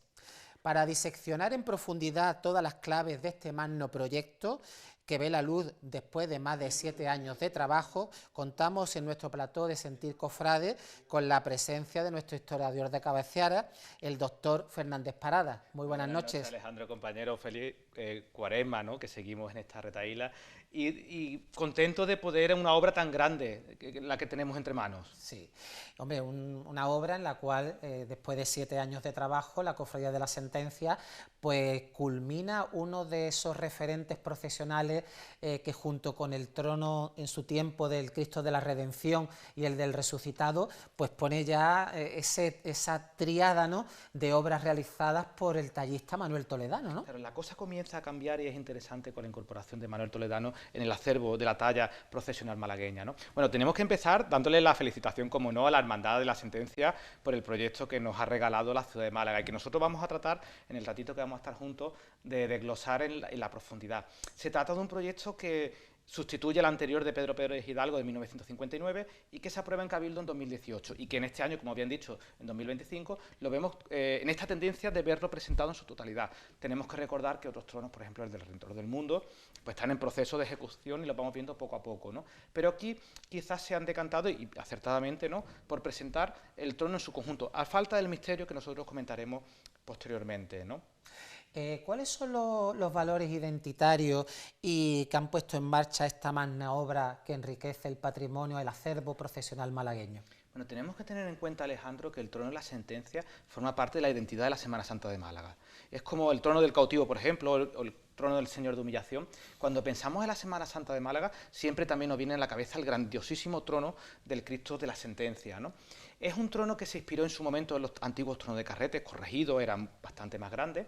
Para diseccionar en profundidad todas las claves de este magno proyecto, que ve la luz después de más de 7 años de trabajo, contamos en nuestro plató de Sentir Cofrade con la presencia de nuestro historiador de cabecera, el doctor Fernández Parada. Muy buenas noches. Alejandro, compañero, feliz Cuaresma, ¿no?, que seguimos en esta retahíla y contento de poder en una obra tan grande, la que tenemos entre manos. Sí, hombre, una obra en la cual después de 7 años de trabajo, la Cofradía de la Sentencia pues culmina uno de esos referentes procesionales que junto con el trono en su tiempo del Cristo de la Redención y el del Resucitado, pues pone ya esa tríada, ¿no?, de obras realizadas por el tallista Manuel Toledano, ¿no? Pero la cosa comienza a cambiar y es interesante con la incorporación de Manuel Toledano en el acervo de la talla procesional malagueña, ¿no? Bueno, tenemos que empezar dándole la felicitación, como no, a la Hermandad de la Sentencia por el proyecto que nos ha regalado la ciudad de Málaga y que nosotros vamos a tratar en el ratito que vamos a estar juntos de desglosar en la profundidad. Se trata de un proyecto que sustituye al anterior de Pedro Pérez Hidalgo de 1959 y que se aprueba en Cabildo en 2018 y que en este año, como habían dicho, en 2025, lo vemos en esta tendencia de verlo presentado en su totalidad. Tenemos que recordar que otros tronos, por ejemplo el del Redentor del Mundo, pues están en proceso de ejecución y lo vamos viendo poco a poco, ¿no? Pero aquí quizás se han decantado, y acertadamente, ¿no?, por presentar el trono en su conjunto, a falta del misterio que nosotros comentaremos posteriormente, ¿no? ¿Cuáles son los valores identitarios y que han puesto en marcha esta magna obra que enriquece el patrimonio, el acervo procesional malagueño? Bueno, tenemos que tener en cuenta, Alejandro, que el trono de la Sentencia forma parte de la identidad de la Semana Santa de Málaga. Es como el trono del cautivo, por ejemplo, o el trono del Señor de Humillación. Cuando pensamos en la Semana Santa de Málaga, siempre también nos viene a la cabeza el grandiosísimo trono del Cristo de la Sentencia, ¿no? Es un trono que se inspiró en su momento en los antiguos tronos de carretes, corregidos, eran bastante más grandes.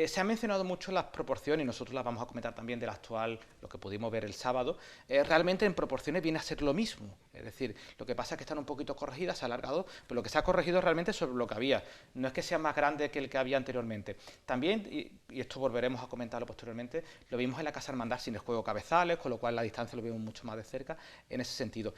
Se han mencionado mucho las proporciones, y nosotros las vamos a comentar también del actual, lo que pudimos ver el sábado. Realmente en proporciones viene a ser lo mismo, es decir, lo que pasa es que están un poquito corregidas, se ha alargado, pero lo que se ha corregido realmente es sobre lo que había, no es que sea más grande que el que había anteriormente. También, y esto volveremos a comentarlo posteriormente, lo vimos en la Casa Hermandad sin el juego cabezales, con lo cual la distancia lo vemos mucho más de cerca en ese sentido.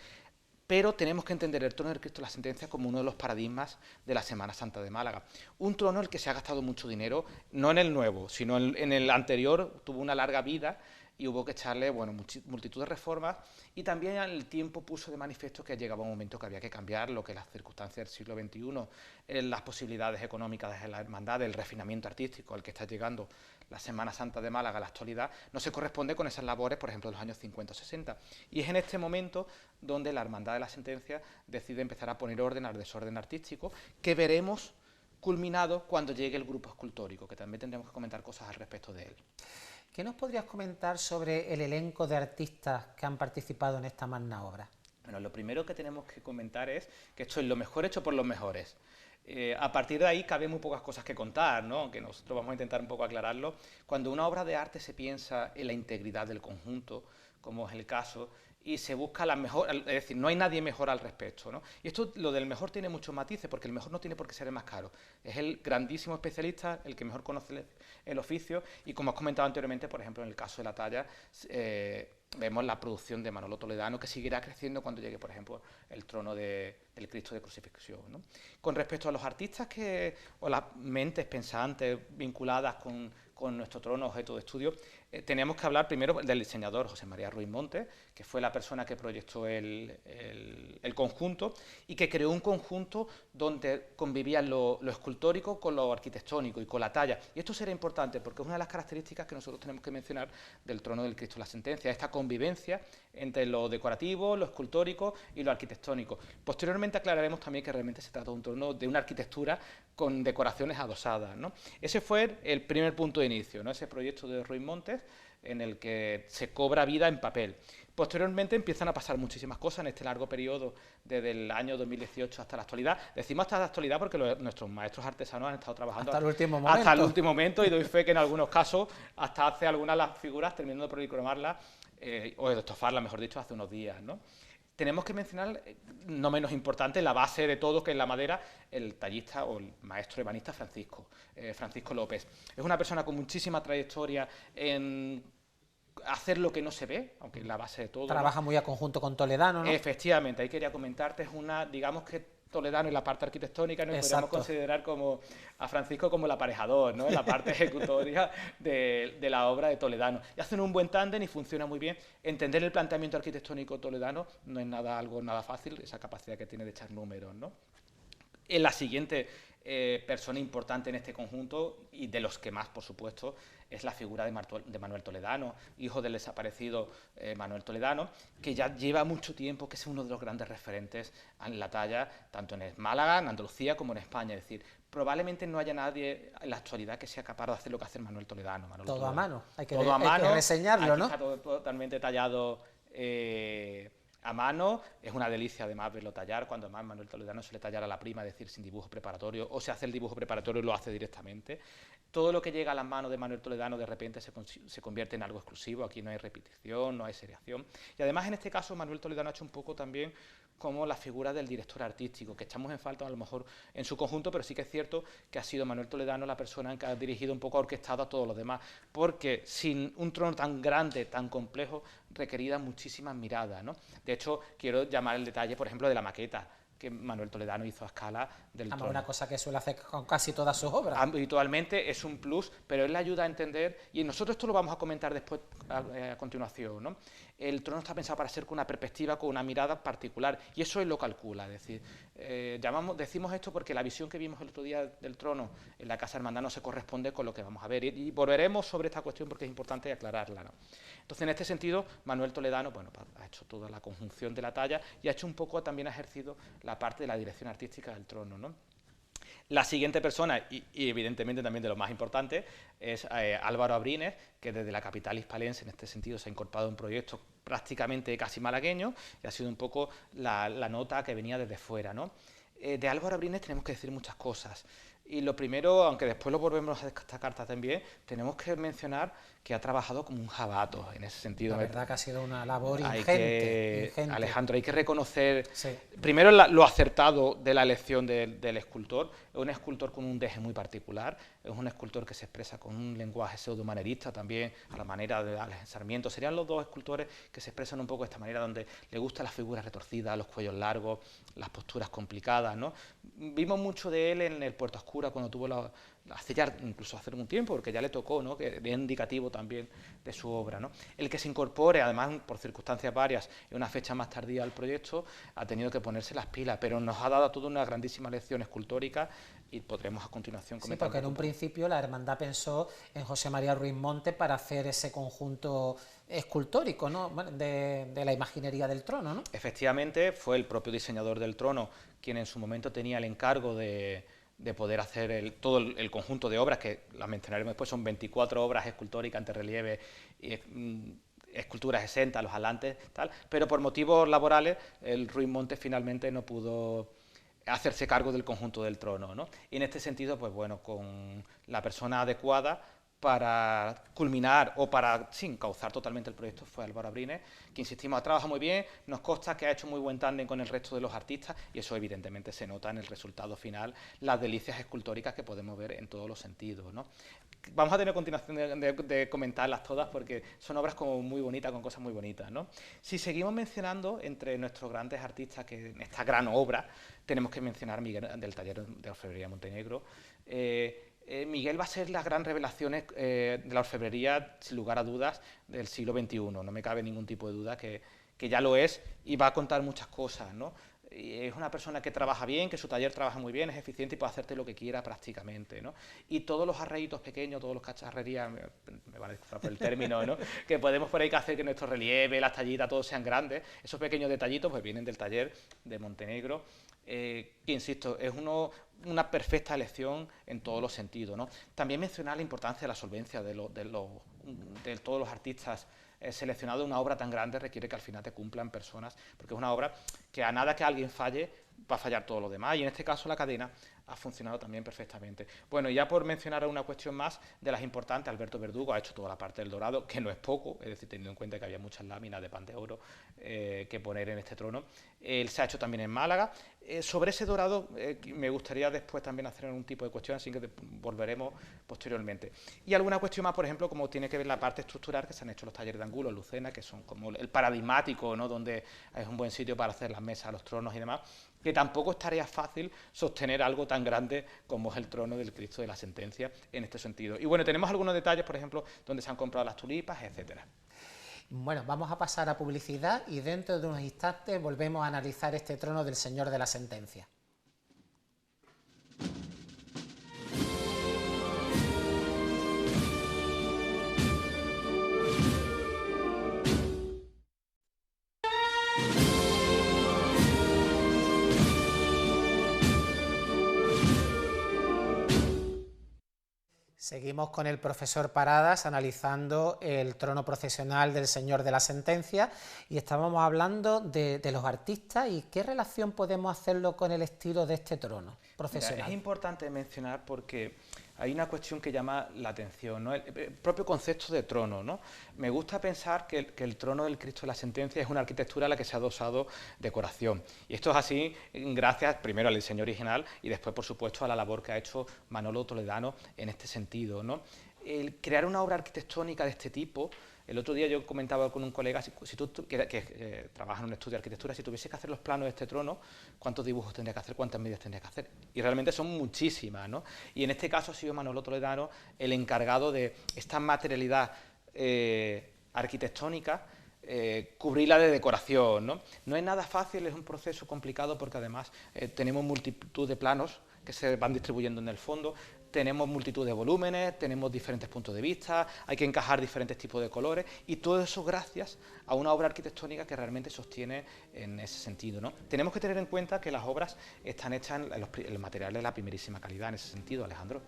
Pero tenemos que entender el trono del Cristo de la Sentencia como uno de los paradigmas de la Semana Santa de Málaga. Un trono en el que se ha gastado mucho dinero, no en el nuevo, sino en el anterior, tuvo una larga vida y hubo que echarle, bueno, multitud de reformas, y también el tiempo puso de manifiesto que llegaba un momento que había que cambiar lo que las circunstancias del siglo XXI, las posibilidades económicas de la hermandad, el refinamiento artístico al que está llegando la Semana Santa de Málaga, la actualidad, no se corresponde con esas labores, por ejemplo, de los años 50 o 60. Y es en este momento donde la Hermandad de la Sentencia decide empezar a poner orden al desorden artístico, que veremos culminado cuando llegue el grupo escultórico, que también tendremos que comentar cosas al respecto de él. ¿Qué nos podrías comentar sobre el elenco de artistas que han participado en esta magna obra? Bueno, lo primero que tenemos que comentar es que esto es lo mejor hecho por los mejores. A partir de ahí cabe muy pocas cosas que contar, ¿no?, que nosotros vamos a intentar un poco aclararlo. Cuando una obra de arte se piensa en la integridad del conjunto, como es el caso, y se busca la mejor, es decir, no hay nadie mejor al respecto, ¿no? Y esto, lo del mejor tiene muchos matices, porque el mejor no tiene por qué ser el más caro. Es el grandísimo especialista, el que mejor conoce el oficio, y como has comentado anteriormente, por ejemplo, en el caso de la talla, vemos la producción de Manolo Toledano, que seguirá creciendo cuando llegue, por ejemplo, el trono del Cristo de Crucifixión, ¿no? Con respecto a los artistas o las mentes pensantes vinculadas con nuestro trono objeto de estudio, teníamos que hablar primero del diseñador José María Ruiz Montes, que fue la persona que proyectó el conjunto y que creó un conjunto donde convivían lo escultórico con lo arquitectónico y con la talla. Y esto será importante porque es una de las características que nosotros tenemos que mencionar del trono del Cristo de la Sentencia, esta convivencia entre lo decorativo, lo escultórico y lo arquitectónico. Posteriormente aclararemos también que realmente se trata de un trono de una arquitectura con decoraciones adosadas, ¿no? Ese fue el primer punto de inicio, ¿no? Ese proyecto de Ruiz Montes, en el que se cobra vida en papel. Posteriormente empiezan a pasar muchísimas cosas en este largo periodo, desde el año 2018 hasta la actualidad. Decimos hasta la actualidad porque nuestros maestros artesanos han estado trabajando hasta el último momento, y doy fe que en algunos casos hasta hace algunas de las figuras, terminando de policromarlas, o de estofarlas, mejor dicho, hace unos días, ¿no? Tenemos que mencionar, no menos importante, la base de todo, que es la madera, el tallista o el maestro ebanista Francisco López. Es una persona con muchísima trayectoria en hacer lo que no se ve, aunque es la base de todo. Trabaja muy a conjunto con Toledano, ¿no? Efectivamente, ahí quería comentarte, es una, digamos que Toledano en la parte arquitectónica, ¿no? Podríamos considerar como a Francisco como el aparejador, ¿no? En la parte ejecutoria de la obra de Toledano. Y hacen un buen tándem y funciona muy bien. Entender el planteamiento arquitectónico toledano no es algo nada fácil, esa capacidad que tiene de echar números, ¿no? En la siguiente persona importante en este conjunto, y de los que más, por supuesto, es la figura de Manuel Toledano, hijo del desaparecido Manuel Toledano, que ya lleva mucho tiempo, que es uno de los grandes referentes en la talla, tanto en Málaga, en Andalucía, como en España. Es decir, probablemente no haya nadie en la actualidad que sea capaz de hacer lo que hace Manuel Toledano. Todo a mano, hay que Aquí reseñarlo, ¿no? Está todo totalmente tallado a mano, es una delicia además verlo tallar, cuando además Manuel Toledano suele tallar a la prima, es decir, sin dibujo preparatorio, o se hace el dibujo preparatorio y lo hace directamente. Todo lo que llega a las manos de Manuel Toledano de repente se convierte en algo exclusivo, aquí no hay repetición, no hay seriación. Y además en este caso Manuel Toledano ha hecho un poco también como la figura del director artístico, que echamos en falta a lo mejor en su conjunto, pero sí que es cierto que ha sido Manuel Toledano la persona que ha dirigido un poco, ha orquestado a todos los demás, porque sin un trono tan grande, tan complejo, requería muchísimas miradas, ¿no? De hecho, quiero llamar el detalle, por ejemplo, de la maqueta que Manuel Toledano hizo a escala del trono. Una cosa que suele hacer con casi todas sus obras. Habitualmente es un plus, pero él le ayuda a entender, y nosotros esto lo vamos a comentar después a continuación, ¿no? El trono está pensado para ser con una perspectiva, con una mirada particular, y eso él lo calcula. Es decir, decimos esto porque la visión que vimos el otro día del trono en la Casa Hermandad no se corresponde con lo que vamos a ver, y volveremos sobre esta cuestión porque es importante aclararla, ¿no? Entonces, en este sentido, Manuel Toledano, bueno, ha hecho toda la conjunción de la talla y ha hecho un poco, también ha ejercido la parte de la dirección artística del trono, ¿no? La siguiente persona, y evidentemente también de lo más importante, es Álvaro Abrines, que desde la capital hispalense en este sentido se ha incorporado a un proyecto prácticamente casi malagueño, y ha sido un poco la nota que venía desde fuera, ¿no? De Álvaro Abrines tenemos que decir muchas cosas. Y lo primero, aunque después lo volvemos a destacar también, tenemos que mencionar que ha trabajado como un jabato en ese sentido. La verdad que ha sido una labor ingente. Alejandro, hay que reconocer, sí, primero lo acertado de la elección del escultor. Es un escultor con un deje muy particular, es un escultor que se expresa con un lenguaje pseudomanerista también, a la manera de Alex Sarmiento. Serían los dos escultores que se expresan un poco de esta manera, donde le gustan las figuras retorcidas, los cuellos largos, las posturas complicadas, ¿no? Vimos mucho de él en el Puerto Oscura, cuando tuvo hace ya incluso hace un tiempo, porque ya le tocó, ¿no? Que es indicativo también de su obra, ¿no? El que se incorpore, además por circunstancias varias, en una fecha más tardía al proyecto, ha tenido que ponerse las pilas, pero nos ha dado toda una grandísima lección escultórica y podremos a continuación comentar. Sí, porque en un principio la hermandad pensó en José María Ruiz Montes para hacer ese conjunto escultórico, ¿no? de la imaginería del trono, ¿no? Efectivamente, fue el propio diseñador del trono quien en su momento tenía el encargo de poder hacer todo el conjunto de obras, que las mencionaremos después, son 24 obras escultóricas ante relieve, esculturas exentas, los alantes, tal, pero por motivos laborales el Ruiz Montes finalmente no pudo hacerse cargo del conjunto del trono, ¿no? Y en este sentido, pues bueno, con la persona adecuada, para culminar o para, sí, encauzar totalmente el proyecto fue Álvaro Abrines, que insistimos, ha trabajado muy bien, nos consta que ha hecho muy buen tándem con el resto de los artistas y eso evidentemente se nota en el resultado final, las delicias escultóricas que podemos ver en todos los sentidos, ¿no? Vamos a tener a continuación de comentarlas todas porque son obras como muy bonitas, con cosas muy bonitas, ¿no? Si seguimos mencionando entre nuestros grandes artistas que en esta gran obra tenemos que mencionar a Miguel del taller de orfebrería Montenegro. Miguel va a ser las gran revelaciones de la orfebrería, sin lugar a dudas, del siglo XXI. No me cabe ningún tipo de duda que ya lo es y va a contar muchas cosas, ¿no? Es una persona que trabaja bien, que su taller trabaja muy bien, es eficiente y puede hacerte lo que quiera prácticamente, ¿no? Y todos los arreítos pequeños, todos los cacharrerías, me van a disculpar por el término, ¿no? Que podemos por ahí hacer que nuestro relieve, las tallitas, todos sean grandes. Esos pequeños detallitos pues vienen del taller de Montenegro, que insisto, es una perfecta elección en todos los sentidos, ¿no? También mencionar la importancia de la solvencia de todos los artistas seleccionados. Una obra tan grande requiere que al final te cumplan personas, porque es una obra que a nada que alguien falle, va a fallar todo lo demás, y en este caso la cadena ha funcionado también perfectamente. Bueno, ya por mencionar una cuestión más de las importantes, Alberto Verdugo ha hecho toda la parte del dorado, que no es poco, es decir, teniendo en cuenta que había muchas láminas de pan de oro que poner en este trono. Él se ha hecho también en Málaga. Sobre ese dorado me gustaría después también hacer un tipo de cuestión, así que volveremos posteriormente. Y alguna cuestión más, por ejemplo, como tiene que ver la parte estructural, que se han hecho los talleres de Angulo, Lucena, que son como el paradigmático, ¿no? Donde es un buen sitio para hacer las mesas, los tronos y demás, que tampoco es tarea fácil sostener algo tan grande como es el trono del Cristo de la Sentencia en este sentido. Y bueno, tenemos algunos detalles, por ejemplo, donde se han comprado las tulipas, etcétera. Bueno, vamos a pasar a publicidad y dentro de unos instantes volvemos a analizar este trono del Señor de la Sentencia. Seguimos con el profesor Paradas analizando el trono procesional del Señor de la Sentencia y estábamos hablando de los artistas y qué relación podemos hacerlo con el estilo de este trono procesional. Mira, es importante mencionar porque hay una cuestión que llama la atención, ¿no? El propio concepto de trono, ¿no? Me gusta pensar que el trono del Cristo de la Sentencia es una arquitectura a la que se ha adosado decoración. Y esto es así gracias primero al diseño original y después, por supuesto, a la labor que ha hecho Manolo Toledano en este sentido, ¿no? El crear una obra arquitectónica de este tipo. El otro día yo comentaba con un colega, si tú que trabaja en un estudio de arquitectura, si tuviese que hacer los planos de este trono, ¿cuántos dibujos tendría que hacer? ¿Cuántas medidas tendría que hacer? Y realmente son muchísimas, ¿no? Y en este caso ha sido Manolo Toledano el encargado de esta materialidad arquitectónica, cubrirla de decoración, ¿no? No es nada fácil, es un proceso complicado porque además tenemos multitud de planos que se van distribuyendo en el fondo, tenemos multitud de volúmenes, tenemos diferentes puntos de vista, hay que encajar diferentes tipos de colores y todo eso gracias a una obra arquitectónica que realmente sostiene en ese sentido, ¿no? Tenemos que tener en cuenta que las obras están hechas en los materiales de la primerísima calidad en ese sentido, Alejandro.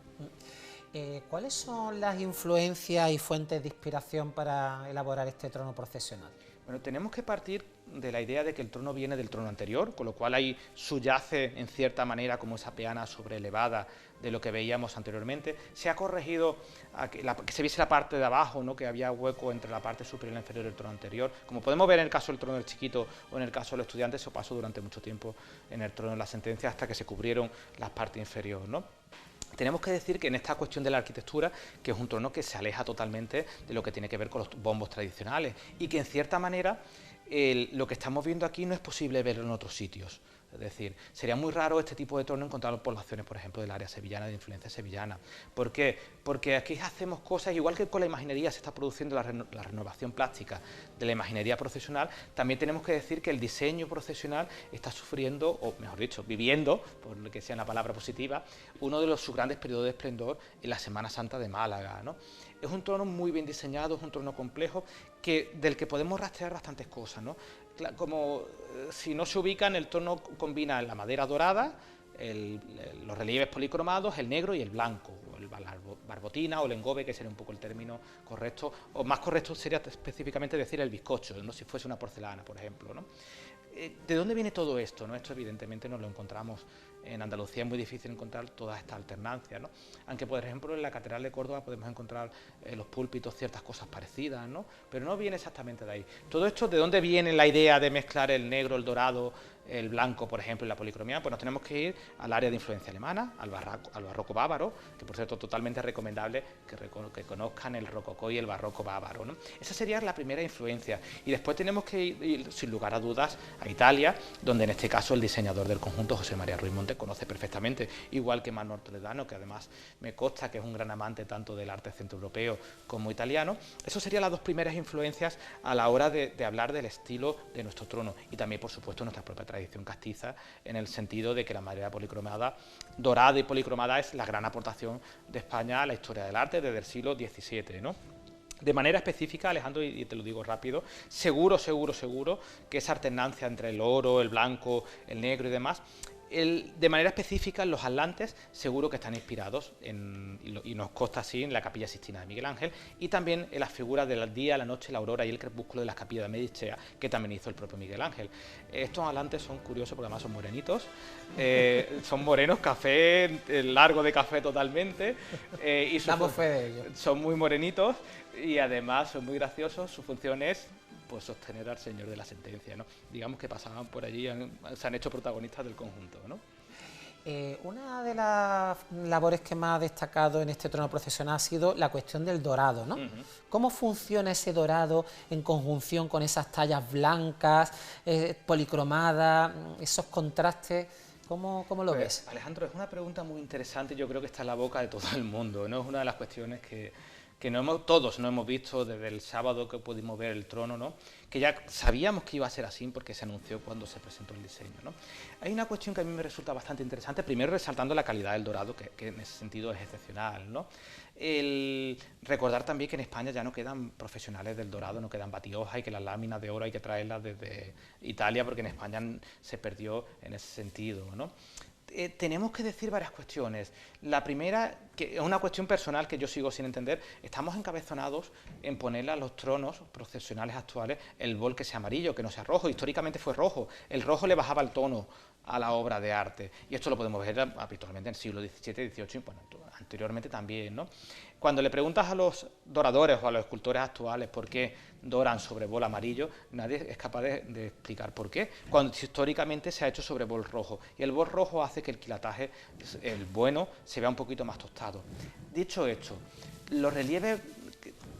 ¿Cuáles son las influencias y fuentes de inspiración para elaborar este trono procesional? Bueno, tenemos que partir de la idea de que el trono viene del trono anterior, con lo cual ahí subyace en cierta manera como esa peana sobreelevada de lo que veíamos anteriormente. Se ha corregido a que se viese la parte de abajo, ¿no? Que había hueco entre la parte superior y la inferior del trono anterior. Como podemos ver en el caso del trono del Chiquito o en el caso del estudiante, eso pasó durante mucho tiempo en el trono de la Sentencia hasta que se cubrieron las partes inferiores, ¿no? Tenemos que decir que en esta cuestión de la arquitectura, que es un trono que se aleja totalmente de lo que tiene que ver con los bombos tradicionales y que en cierta manera lo que estamos viendo aquí no es posible verlo en otros sitios. Es decir, sería muy raro este tipo de trono encontrarlo en poblaciones, por ejemplo, del área sevillana, de influencia sevillana. ¿Por qué? Porque aquí hacemos cosas, igual que con la imaginería se está produciendo la renovación plástica de la imaginería procesional, también tenemos que decir que el diseño procesional está sufriendo, o mejor dicho, viviendo, por lo que sea una palabra positiva, uno de sus grandes periodos de esplendor en la Semana Santa de Málaga, ¿no? Es un trono muy bien diseñado, es un trono complejo, del que podemos rastrear bastantes cosas, ¿no? Como si no se ubican, el trono combina la madera dorada, los relieves policromados, el negro y el blanco, o la barbotina o el engobe, que sería un poco el término correcto, o más correcto sería específicamente decir el bizcocho, ¿no? Si fuese una porcelana, por ejemplo, ¿no? ¿De dónde viene todo esto, no? Esto evidentemente no lo encontramos en Andalucía, es muy difícil encontrar toda esta alternancia, ¿no? Aunque, por ejemplo, en la Catedral de Córdoba podemos encontrar en los púlpitos ciertas cosas parecidas, ¿no? Pero no viene exactamente de ahí. Todo esto, ¿de dónde viene la idea de mezclar el negro, el dorado, el blanco, por ejemplo, en la policromía? Pues nos tenemos que ir al área de influencia alemana, al barroco bávaro, que por cierto totalmente recomendable que conozcan el rococó y el barroco bávaro, ¿no? Esa sería la primera influencia. Y después tenemos que ir, sin lugar a dudas, a Italia, donde en este caso el diseñador del conjunto, José María Ruiz Monte, conoce perfectamente, igual que Manuel Toledano, que además me consta que es un gran amante tanto del arte centroeuropeo como italiano. Eso serían las dos primeras influencias a la hora de hablar del estilo de nuestro trono, y también, por supuesto, nuestra propia tradición castiza, en el sentido de que la madera policromada, dorada y policromada, es la gran aportación de España a la historia del arte desde el siglo XVII, ¿no? De manera específica, Alejandro, y te lo digo rápido, seguro que esa alternancia entre el oro, el blanco, el negro y demás, de manera específica, los atlantes seguro que están inspirados, y nos consta así, en la Capilla Sixtina de Miguel Ángel, y también en las figuras del día, la noche, la aurora y el crepúsculo de las capillas de Medicea, que también hizo el propio Miguel Ángel. Estos atlantes son curiosos porque además son morenitos, son morenos, café, largo de café totalmente, y damos fe de ello. Son muy morenitos y además son muy graciosos. Su función es, pues, sostener al señor de la sentencia, ¿no? Digamos que pasaban por allí, se han hecho protagonistas del conjunto, ¿no? Una de las labores que más ha destacado en este trono procesional ha sido la cuestión del dorado, ¿no? ¿Cómo funciona ese dorado en conjunción con esas tallas blancas, policromadas, esos contrastes? ¿Cómo lo ves? Alejandro, es una pregunta muy interesante y yo creo que está en la boca de todo el mundo, ¿no? Es una de las cuestiones que todos no hemos visto desde el sábado que pudimos ver el trono, ¿no? Que ya sabíamos que iba a ser así porque se anunció cuando se presentó el diseño, ¿no? Hay una cuestión que a mí me resulta bastante interesante, primero resaltando la calidad del dorado, que en ese sentido es excepcional, ¿no? Recordar también que en España ya no quedan profesionales del dorado, no quedan batihojas, y que las láminas de oro hay que traerlas desde Italia porque en España se perdió en ese sentido, ¿no? Tenemos que decir varias cuestiones. La primera, que es una cuestión personal que yo sigo sin entender, estamos encabezonados en ponerle a los tronos procesionales actuales el bol que sea amarillo, que no sea rojo. Históricamente fue rojo. El rojo le bajaba el tono a la obra de arte. Y esto lo podemos ver habitualmente en el siglo XVII, XVIII, y bueno, anteriormente también, ¿no? Cuando le preguntas a los doradores o a los escultores actuales por qué doran sobre bol amarillo, nadie es capaz de explicar por qué, cuando históricamente se ha hecho sobre bol rojo. Y el bol rojo hace que el quilataje, el bueno, se vea un poquito más tostado. Dicho esto, los relieves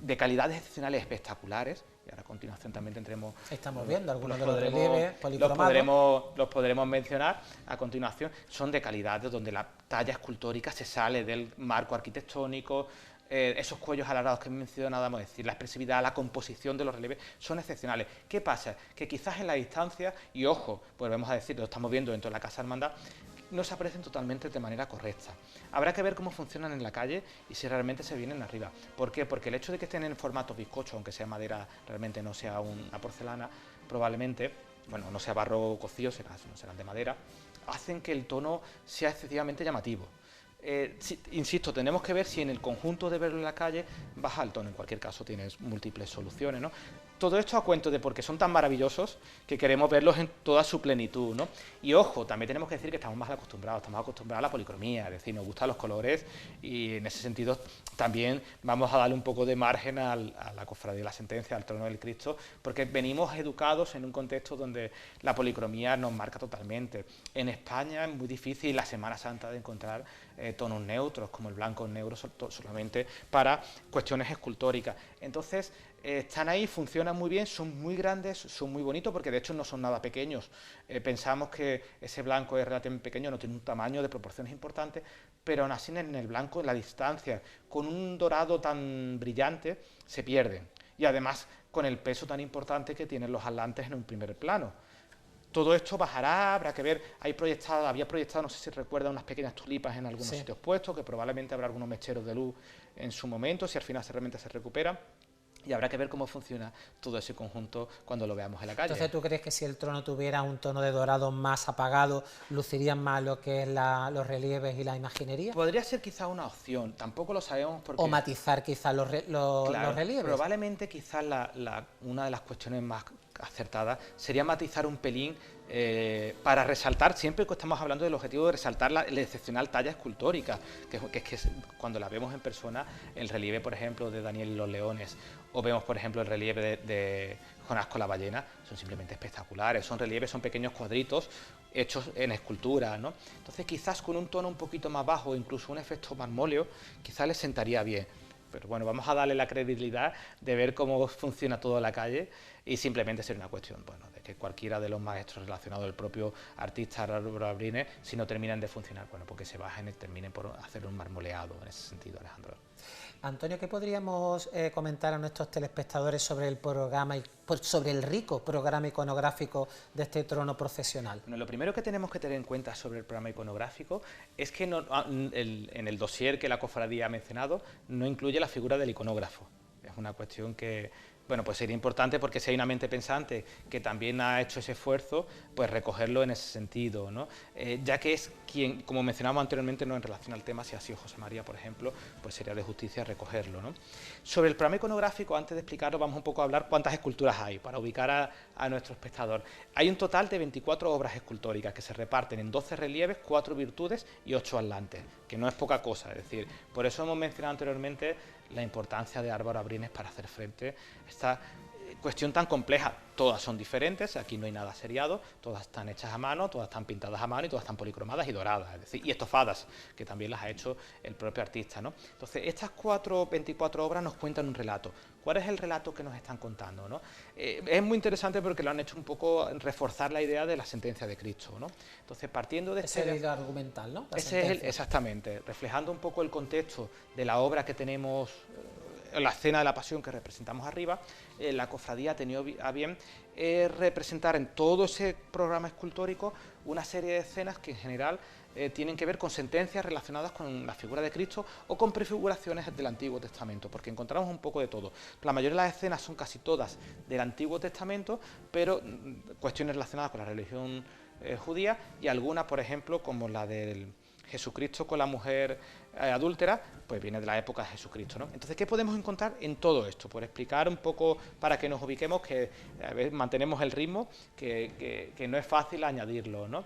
de calidades excepcionales espectaculares, y ahora a continuación también tendremos... Estamos viendo algunos de los relieves policromados. Los podremos mencionar a continuación. Son de calidad, donde la talla escultórica se sale del marco arquitectónico. Esos cuellos alargados que he mencionado, vamos a decir, la expresividad, la composición de los relieves son excepcionales. ¿Qué pasa? Que quizás en la distancia, y ojo, volvemos a decir, lo estamos viendo dentro de la Casa Hermandad, no se aprecian totalmente de manera correcta. Habrá que ver cómo funcionan en la calle y si realmente se vienen arriba. ¿Por qué? Porque el hecho de que estén en formato bizcocho, aunque sea madera, realmente no sea una porcelana, probablemente, bueno, no sea barro cocido, no serán de madera, hacen que el tono sea excesivamente llamativo. Insisto, tenemos que ver si en el conjunto de verlo en la calle baja el tono. En cualquier caso tienes múltiples soluciones, ¿no? Todo esto a cuento de porque son tan maravillosos que queremos verlos en toda su plenitud, ¿no? Y ojo, también tenemos que decir que estamos acostumbrados a la policromía, es decir, nos gustan los colores, y en ese sentido también vamos a darle un poco de margen a la Cofradía de la Sentencia, al Trono del Cristo, porque venimos educados en un contexto donde la policromía nos marca totalmente. En España es muy difícil la Semana Santa de encontrar tonos neutros, como el blanco o el negro, solamente para cuestiones escultóricas. Entonces, están ahí, funcionan muy bien, son muy grandes, son muy bonitos, porque de hecho no son nada pequeños. Pensamos que ese blanco es relativamente pequeño, no tiene un tamaño de proporciones importantes, pero aún así en el blanco, en la distancia, con un dorado tan brillante, se pierden. Y además con el peso tan importante que tienen los atlantes en un primer plano. Todo esto bajará, habrá que ver, había proyectado, no sé si recuerda, unas pequeñas tulipas en algunos sitios puestos, que probablemente habrá algunos mecheros de luz en su momento, si al final realmente se recupera. Y habrá que ver cómo funciona todo ese conjunto cuando lo veamos en la calle. Entonces, ¿tú crees que si el trono tuviera un tono de dorado más apagado, lucirían más lo que es los relieves y la imaginería? Podría ser quizá una opción, tampoco lo sabemos porque... O matizar quizá los relieves. Probablemente quizás una de las cuestiones más acertada sería matizar un pelín para resaltar, siempre que estamos hablando del objetivo de resaltar la excepcional talla escultórica, que es que cuando la vemos en persona, el relieve, por ejemplo, de Daniel y los leones, o vemos, por ejemplo, el relieve de Jonás con la ballena, son simplemente espectaculares, son relieves, son pequeños cuadritos hechos en escultura, ¿no? Entonces quizás con un tono un poquito más bajo, incluso un efecto marmóleo, quizás les sentaría bien. Pero bueno, vamos a darle la credibilidad de ver cómo funciona toda la calle y simplemente ser una cuestión, bueno, de que cualquiera de los maestros relacionados, el propio artista Álvaro Abrines, si no terminan de funcionar, bueno, porque se bajen y terminen por hacer un marmoleado en ese sentido, Alejandro. Antonio, ¿qué podríamos comentar a nuestros telespectadores sobre el programa y sobre el rico programa iconográfico de este trono procesional? Bueno, lo primero que tenemos que tener en cuenta sobre el programa iconográfico es que en el dossier que la cofradía ha mencionado no incluye la figura del iconógrafo. Es una cuestión que, bueno, pues sería importante porque si hay una mente pensante que también ha hecho ese esfuerzo, pues recogerlo en ese sentido, ¿no? Ya que es quien, como mencionamos anteriormente, no en relación al tema, si ha sido José María, por ejemplo, pues sería de justicia recogerlo, ¿no? Sobre el programa iconográfico, antes de explicarlo, vamos un poco a hablar cuántas esculturas hay, para ubicar a nuestro espectador. Hay un total de 24 obras escultóricas que se reparten en 12 relieves, 4 virtudes y 8 atlantes, que no es poca cosa, es decir, por eso hemos mencionado anteriormente la importancia de Álvaro Abrines para hacer frente a esta cuestión tan compleja. Todas son diferentes, aquí no hay nada seriado, todas están hechas a mano, todas están pintadas a mano y todas están policromadas y doradas, es decir, y estofadas, que también las ha hecho el propio artista, ¿no? Entonces, estas 24 obras nos cuentan un relato. ¿Cuál es el relato que nos están contando, ¿no? Es muy interesante porque lo han hecho un poco reforzar la idea de la sentencia de Cristo, ¿no? Entonces, partiendo de ese es el argumental, ¿no? Ese es el, exactamente, reflejando un poco el contexto de la obra que tenemos, la escena de la pasión que representamos arriba, la cofradía ha tenido a bien representar en todo ese programa escultórico una serie de escenas que en general tienen que ver con sentencias relacionadas con la figura de Cristo o con prefiguraciones del Antiguo Testamento, porque encontramos un poco de todo. La mayoría de las escenas son casi todas del Antiguo Testamento, pero cuestiones relacionadas con la religión judía y algunas, por ejemplo, como la del Jesucristo con la mujer adúltera, pues viene de la época de Jesucristo, ¿no? Entonces, ¿qué podemos encontrar en todo esto? Por explicar un poco, para que nos ubiquemos, que a veces mantenemos el ritmo, que no es fácil añadirlo, ¿no?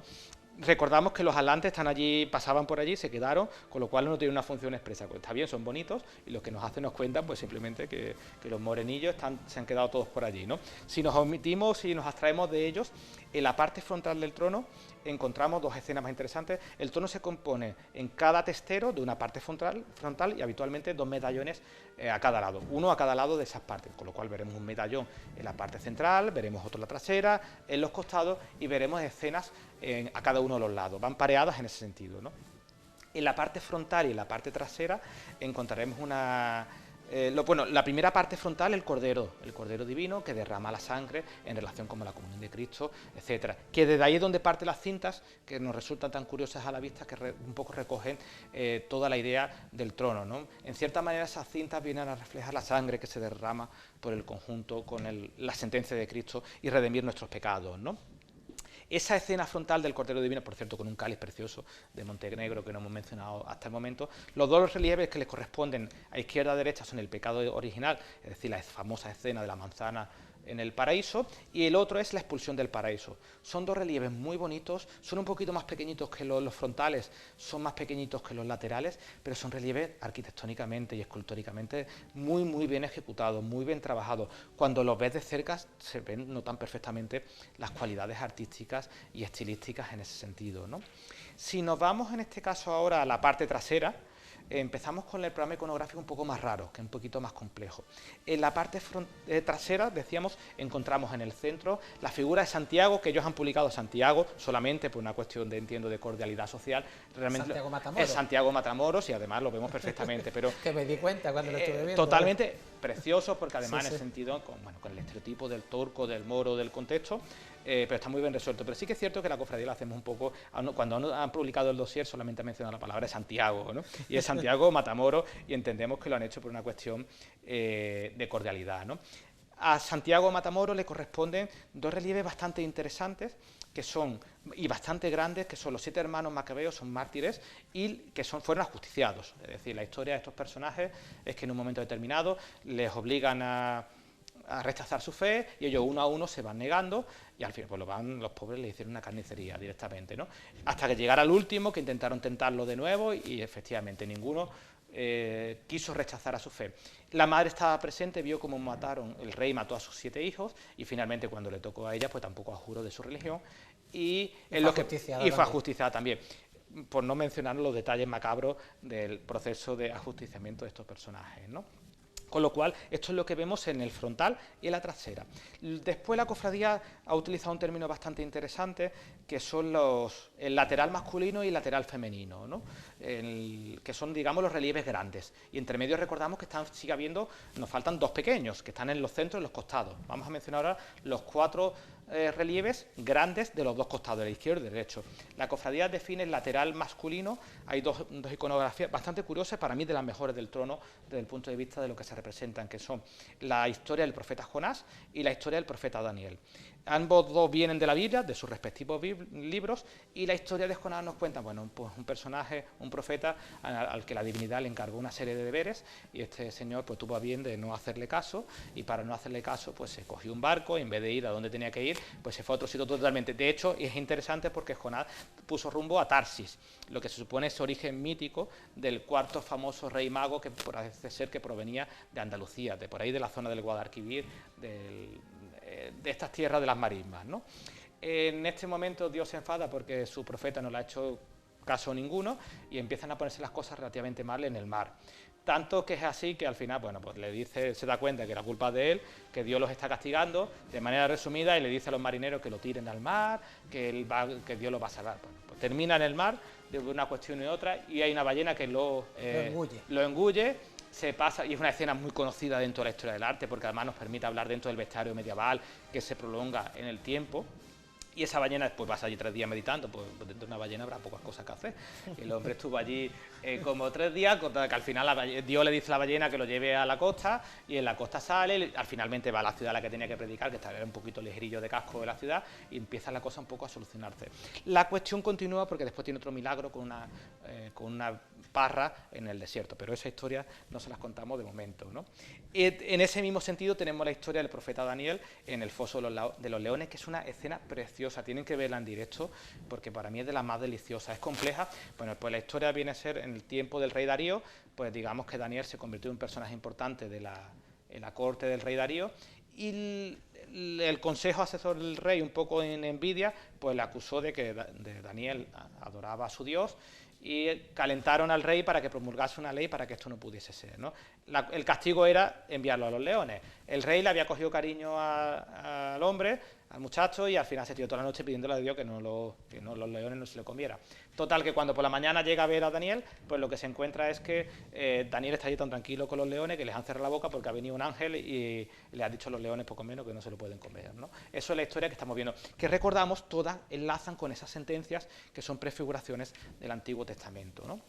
Recordamos que los atlantes están allí, pasaban por allí, se quedaron, con lo cual no tienen una función expresa. Pues está bien, son bonitos, y los que nos hacen nos cuentan, pues simplemente que los morenillos se han quedado todos por allí, ¿no? Si nos omitimos, si nos abstraemos de ellos, en la parte frontal del trono encontramos dos escenas más interesantes. El trono se compone en cada testero de una parte frontal y habitualmente dos medallones a cada lado, uno a cada lado de esas partes, con lo cual veremos un medallón en la parte central, veremos otro en la trasera, en los costados y veremos escenas a cada uno de los lados, van pareadas en ese sentido, ¿no? En la parte frontal y en la parte trasera encontraremos la primera parte frontal, el Cordero Divino, que derrama la sangre en relación con la comunión de Cristo, etcétera. Que desde ahí es donde parten las cintas, que nos resultan tan curiosas a la vista, que un poco recogen toda la idea del trono, ¿no? En cierta manera esas cintas vienen a reflejar la sangre que se derrama por el conjunto con la sentencia de Cristo y redimir nuestros pecados, ¿no? Esa escena frontal del Cordero Divino, por cierto, con un cáliz precioso de Montenegro que no hemos mencionado hasta el momento, los dos relieves que les corresponden a izquierda y a derecha son el pecado original, es decir, la famosa escena de la manzana en el paraíso, y el otro es la expulsión del paraíso. Son dos relieves muy bonitos, son un poquito más pequeñitos que los frontales, son más pequeñitos que los laterales, pero son relieves arquitectónicamente y escultóricamente muy, muy bien ejecutados, muy bien trabajados. Cuando los ves de cerca, notan perfectamente las cualidades artísticas y estilísticas en ese sentido, ¿no? Si nos vamos en este caso ahora a la parte trasera, empezamos con el programa iconográfico un poco más raro, que es un poquito más complejo. En la parte trasera, decíamos, encontramos en el centro la figura de Santiago, que ellos han publicado Santiago solamente por una cuestión de, entiendo, de cordialidad social. Realmente Santiago Matamoros. Es Santiago Matamoros y además lo vemos perfectamente. Pero que me di cuenta cuando lo estuve viendo. Totalmente precioso, porque además sí, en el sentido, con el estereotipo del turco, del moro, del contexto, pero está muy bien resuelto. Pero sí que es cierto que la cofradía lo hacemos un poco, cuando han publicado el dossier solamente han mencionado la palabra Santiago, ¿no? Y es Santiago Matamoros, y entendemos que lo han hecho por una cuestión de cordialidad, ¿no? A Santiago Matamoros le corresponden dos relieves bastante interesantes, que son, y bastante grandes, que son los 7 hermanos macabeos, son mártires, y que fueron ajusticiados. Es decir, la historia de estos personajes es que en un momento determinado les obligan a a rechazar su fe, y ellos uno a uno se van negando, y al final pues los pobres le hicieron una carnicería directamente, ¿no? Hasta que llegara el último, que intentaron tentarlo de nuevo, y efectivamente ninguno quiso rechazar a su fe. La madre estaba presente, vio cómo mataron, el rey mató a sus 7 hijos, y finalmente cuando le tocó a ella, pues tampoco abjuró de su religión, y fue ajusticiada también, por no mencionar los detalles macabros del proceso de ajusticiamiento de estos personajes, ¿no? Con lo cual, esto es lo que vemos en el frontal y en la trasera. Después la cofradía ha utilizado un término bastante interesante, que son el lateral masculino y el lateral femenino, ¿no? Que son, digamos, los relieves grandes. Y entre medio recordamos que sigue habiendo, nos faltan 2 pequeños, que están en los centros y en los costados. Vamos a mencionar ahora los 4 relieves grandes de los 2 costados, del izquierdo y del derecho. La cofradía define el lateral masculino. Hay dos iconografías bastante curiosas, para mí de las mejores del trono, desde el punto de vista de lo que se representan, que son la historia del profeta Jonás y la historia del profeta Daniel. Ambos dos vienen de la Biblia, de sus respectivos libros, y la historia de Jonás nos cuenta, bueno, pues un personaje, un profeta al que la divinidad le encargó una serie de deberes, y este señor pues tuvo a bien de no hacerle caso, y para no hacerle caso pues se cogió un barco, y en vez de ir a donde tenía que ir, pues se fue a otro sitio totalmente. De hecho, es interesante porque Jonás puso rumbo a Tarsis, lo que se supone es origen mítico del 4º famoso rey mago, que parece ser que provenía de Andalucía, de por ahí de la zona del Guadalquivir, de estas tierras de las marismas, ¿no? En este momento Dios se enfada porque su profeta no le ha hecho caso ninguno, y empiezan a ponerse las cosas relativamente mal en el mar. Tanto que es así que al final, bueno, pues le dice, se da cuenta que la culpa es de él, que Dios los está castigando de manera resumida, y le dice a los marineros que lo tiren al mar, que Dios los va a salvar. Bueno, pues termina en el mar de una cuestión y otra, y hay una ballena que lo engulle. Se pasa, y es una escena muy conocida dentro de la historia del arte, porque además nos permite hablar dentro del vestuario medieval, que se prolonga en el tiempo. Y esa ballena, después pasa allí 3 días meditando, pues dentro de una ballena habrá pocas cosas que hacer. El hombre estuvo allí como 3 días, que al final Dios le dice a la ballena que lo lleve a la costa, y en la costa sale, finalmente va a la ciudad a la que tenía que predicar, que era un poquito ligerillo de casco de la ciudad, y empieza la cosa un poco a solucionarse. La cuestión continúa porque después tiene otro milagro con una parra en el desierto, pero esa historia no se las contamos de momento, ¿no? En ese mismo sentido tenemos la historia del profeta Daniel en el foso de los leones, que es una escena preciosa, tienen que verla en directo porque para mí es de las más deliciosas, es compleja. Bueno, pues la historia viene a ser en el tiempo del rey Darío, pues digamos que Daniel se convirtió en un personaje importante en la corte del rey Darío, y el consejo asesor del rey, un poco en envidia, pues le acusó de que Daniel adoraba a su Dios, y calentaron al rey para que promulgase una ley para que esto no pudiese ser, ¿no? El castigo era enviarlo a los leones. El rey le había cogido cariño al hombre, al muchacho, y al final se tiró toda la noche pidiéndole a Dios que los leones no se le comiera. Total, que cuando por la mañana llega a ver a Daniel, pues lo que se encuentra es que Daniel está allí tan tranquilo con los leones que les han cerrado la boca porque ha venido un ángel y le ha dicho a los leones poco menos que no se lo pueden comer, ¿no? Eso es la historia que estamos viendo, que recordamos todas enlazan con esas sentencias que son prefiguraciones del Antiguo Testamento, ¿no?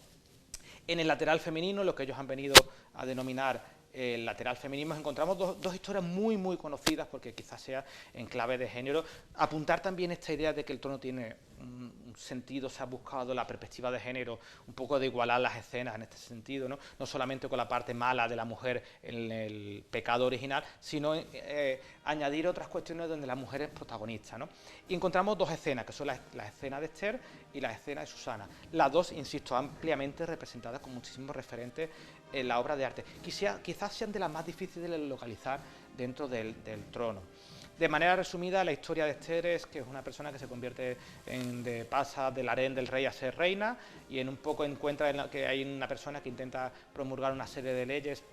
En el lateral femenino, lo que ellos han venido a denominar el lateral feminismo, encontramos dos historias muy, muy conocidas, porque quizás sea en clave de género. Apuntar también esta idea de que el trono tiene un sentido, se ha buscado la perspectiva de género, un poco de igualar las escenas en este sentido, ¿no? No solamente con la parte mala de la mujer en el pecado original, sino añadir otras cuestiones donde la mujer es protagonista, ¿no? Y encontramos 2 escenas, que son la escena de Esther y la escena de Susana. Las 2, insisto, ampliamente representadas con muchísimos referentes en la obra de arte. Quizás sean de las más difíciles de localizar dentro del trono. De manera resumida, la historia de Esther es que es una persona que se convierte pasa del harén del rey a ser reina, y en un poco encuentra que hay una persona que intenta promulgar una serie de leyes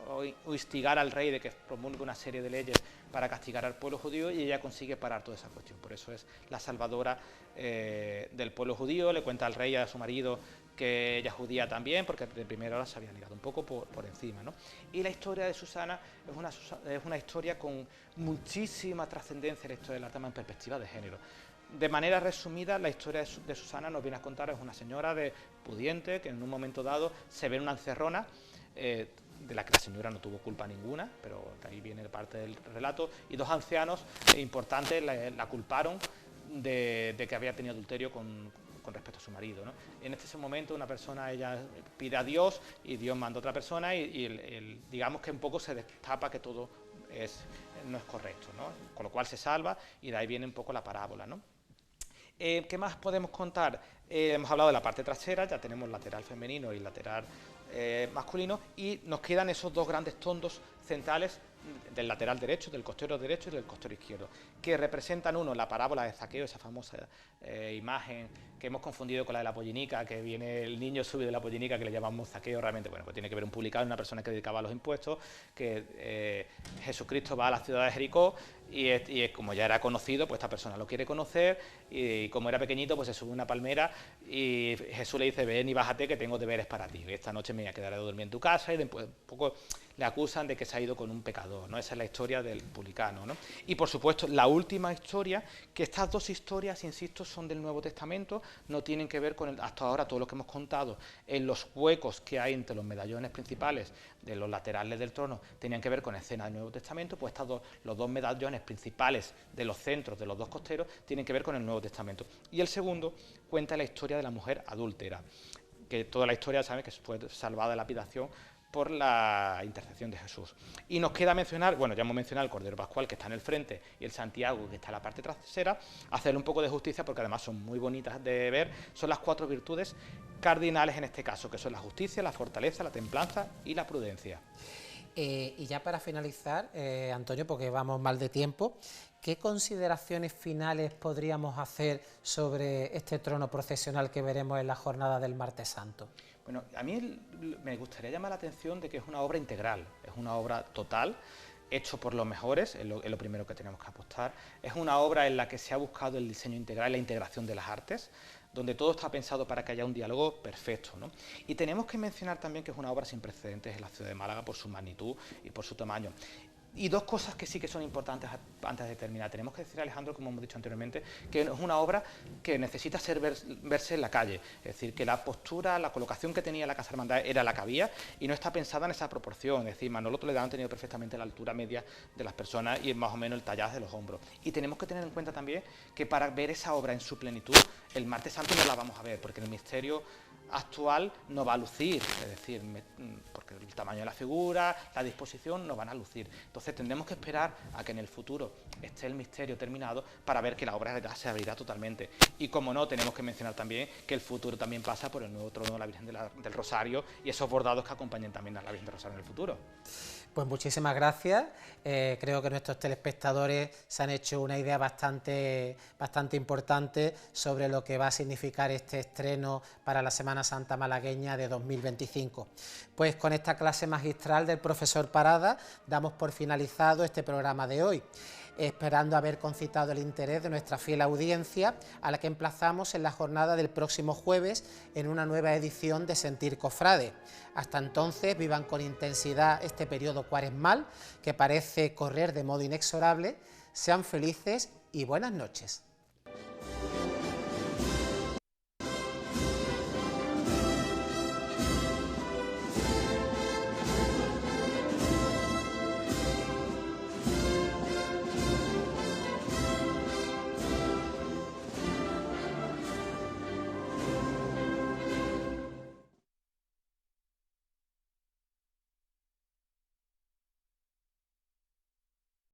o instigar al rey de que promulgue una serie de leyes para castigar al pueblo judío, y ella consigue parar toda esa cuestión. Por eso es la salvadora del pueblo judío. Le cuenta al rey y a su marido que ella es judía también, porque de primera hora se había negado un poco por encima, ¿no? Y la historia de Susana es una historia con muchísima trascendencia en la historia del arte en perspectiva de género. De manera resumida, la historia de Susana nos viene a contar, es una señora pudiente que en un momento dado se ve en una encerrona, de la que la señora no tuvo culpa ninguna, pero de ahí viene parte del relato, y 2 ancianos importantes la culparon de que había tenido adulterio con respecto a su marido, ¿no? En ese momento una persona, ella pide a Dios, y Dios manda a otra persona, y digamos que un poco se destapa que todo no es correcto, ¿no? Con lo cual se salva y de ahí viene un poco la parábola, ¿no? ¿Qué más podemos contar? Hemos hablado de la parte trasera, ya tenemos lateral femenino y lateral masculino, y nos quedan esos dos grandes tondos centrales del lateral derecho, del costero derecho y del costero izquierdo, que representan uno la parábola de Zaqueo, esa famosa imagen que hemos confundido con la de la pollinica, que viene el niño sube de la pollinica, que le llamamos Zaqueo. Realmente, bueno, pues tiene que ver un publicano, una persona que dedicaba a los impuestos, que Jesucristo va a la ciudad de Jericó y como ya era conocido, pues esta persona lo quiere conocer, y como era pequeñito, pues se sube a una palmera y Jesús le dice: ven y bájate, que tengo deberes para ti, esta noche me voy a quedar a dormir en tu casa, y después un poco le acusan de que se ha ido con un pecador, ¿no? Esa es la historia del publicano, ¿no? Y por supuesto la última historia, que estas dos historias, insisto, son del Nuevo Testamento, no tienen que ver con hasta ahora todo lo que hemos contado en los huecos que hay entre los medallones principales de los laterales del trono, tenían que ver con escenas del Nuevo Testamento. Pues los dos medallones principales de los centros de los dos costeros tienen que ver con el Nuevo Testamento. Y el segundo cuenta la historia de la mujer adúltera, que toda la historia sabe que fue salvada de la lapidación por la intercesión de Jesús. Y nos queda mencionar, bueno, ya hemos mencionado el Cordero Pascual, que está en el frente, y el Santiago, que está en la parte trasera, hacerle un poco de justicia, porque además son muy bonitas de ver. Son las 4 virtudes cardinales en este caso, que son la justicia, la fortaleza, la templanza y la prudencia. Y ya para finalizar, Antonio, porque vamos mal de tiempo, ¿qué consideraciones finales podríamos hacer sobre este trono procesional que veremos en la jornada del Martes Santo? Bueno, a mí me gustaría llamar la atención de que es una obra integral, es una obra total, hecho por los mejores, es lo primero que tenemos que apostar. Es una obra en la que se ha buscado el diseño integral y la integración de las artes, donde todo está pensado para que haya un diálogo perfecto, ¿no? Y tenemos que mencionar también que es una obra sin precedentes en la ciudad de Málaga por su magnitud y por su tamaño. Y dos cosas que sí que son importantes antes de terminar. Tenemos que decir, Alejandro, como hemos dicho anteriormente, que es una obra que necesita verse en la calle. Es decir, que la postura, la colocación que tenía la Casa Hermandad era la que había y no está pensada en esa proporción. Es decir, Manolo Toledano ha tenido perfectamente la altura media de las personas y más o menos el tallaje de los hombros. Y tenemos que tener en cuenta también que para ver esa obra en su plenitud, el Martes Santo no la vamos a ver, porque el misterio actual no va a lucir, es decir, porque el tamaño de la figura, la disposición no van a lucir. Entonces tendremos que esperar a que en el futuro esté el misterio terminado para ver que la obra ya se abrirá totalmente. Y como no, tenemos que mencionar también que el futuro también pasa por el nuevo trono de la Virgen del Rosario y esos bordados que acompañen también a la Virgen del Rosario en el futuro. Pues muchísimas gracias. Creo que nuestros telespectadores se han hecho una idea bastante importante sobre lo que va a significar este estreno para la Semana Santa malagueña de 2025. Pues con esta clase magistral del profesor Parada damos por finalizado este programa de hoy, esperando haber concitado el interés de nuestra fiel audiencia, a la que emplazamos en la jornada del próximo jueves en una nueva edición de Sentir Cofrade. Hasta entonces, vivan con intensidad este periodo cuaresmal que parece correr de modo inexorable. Sean felices y buenas noches.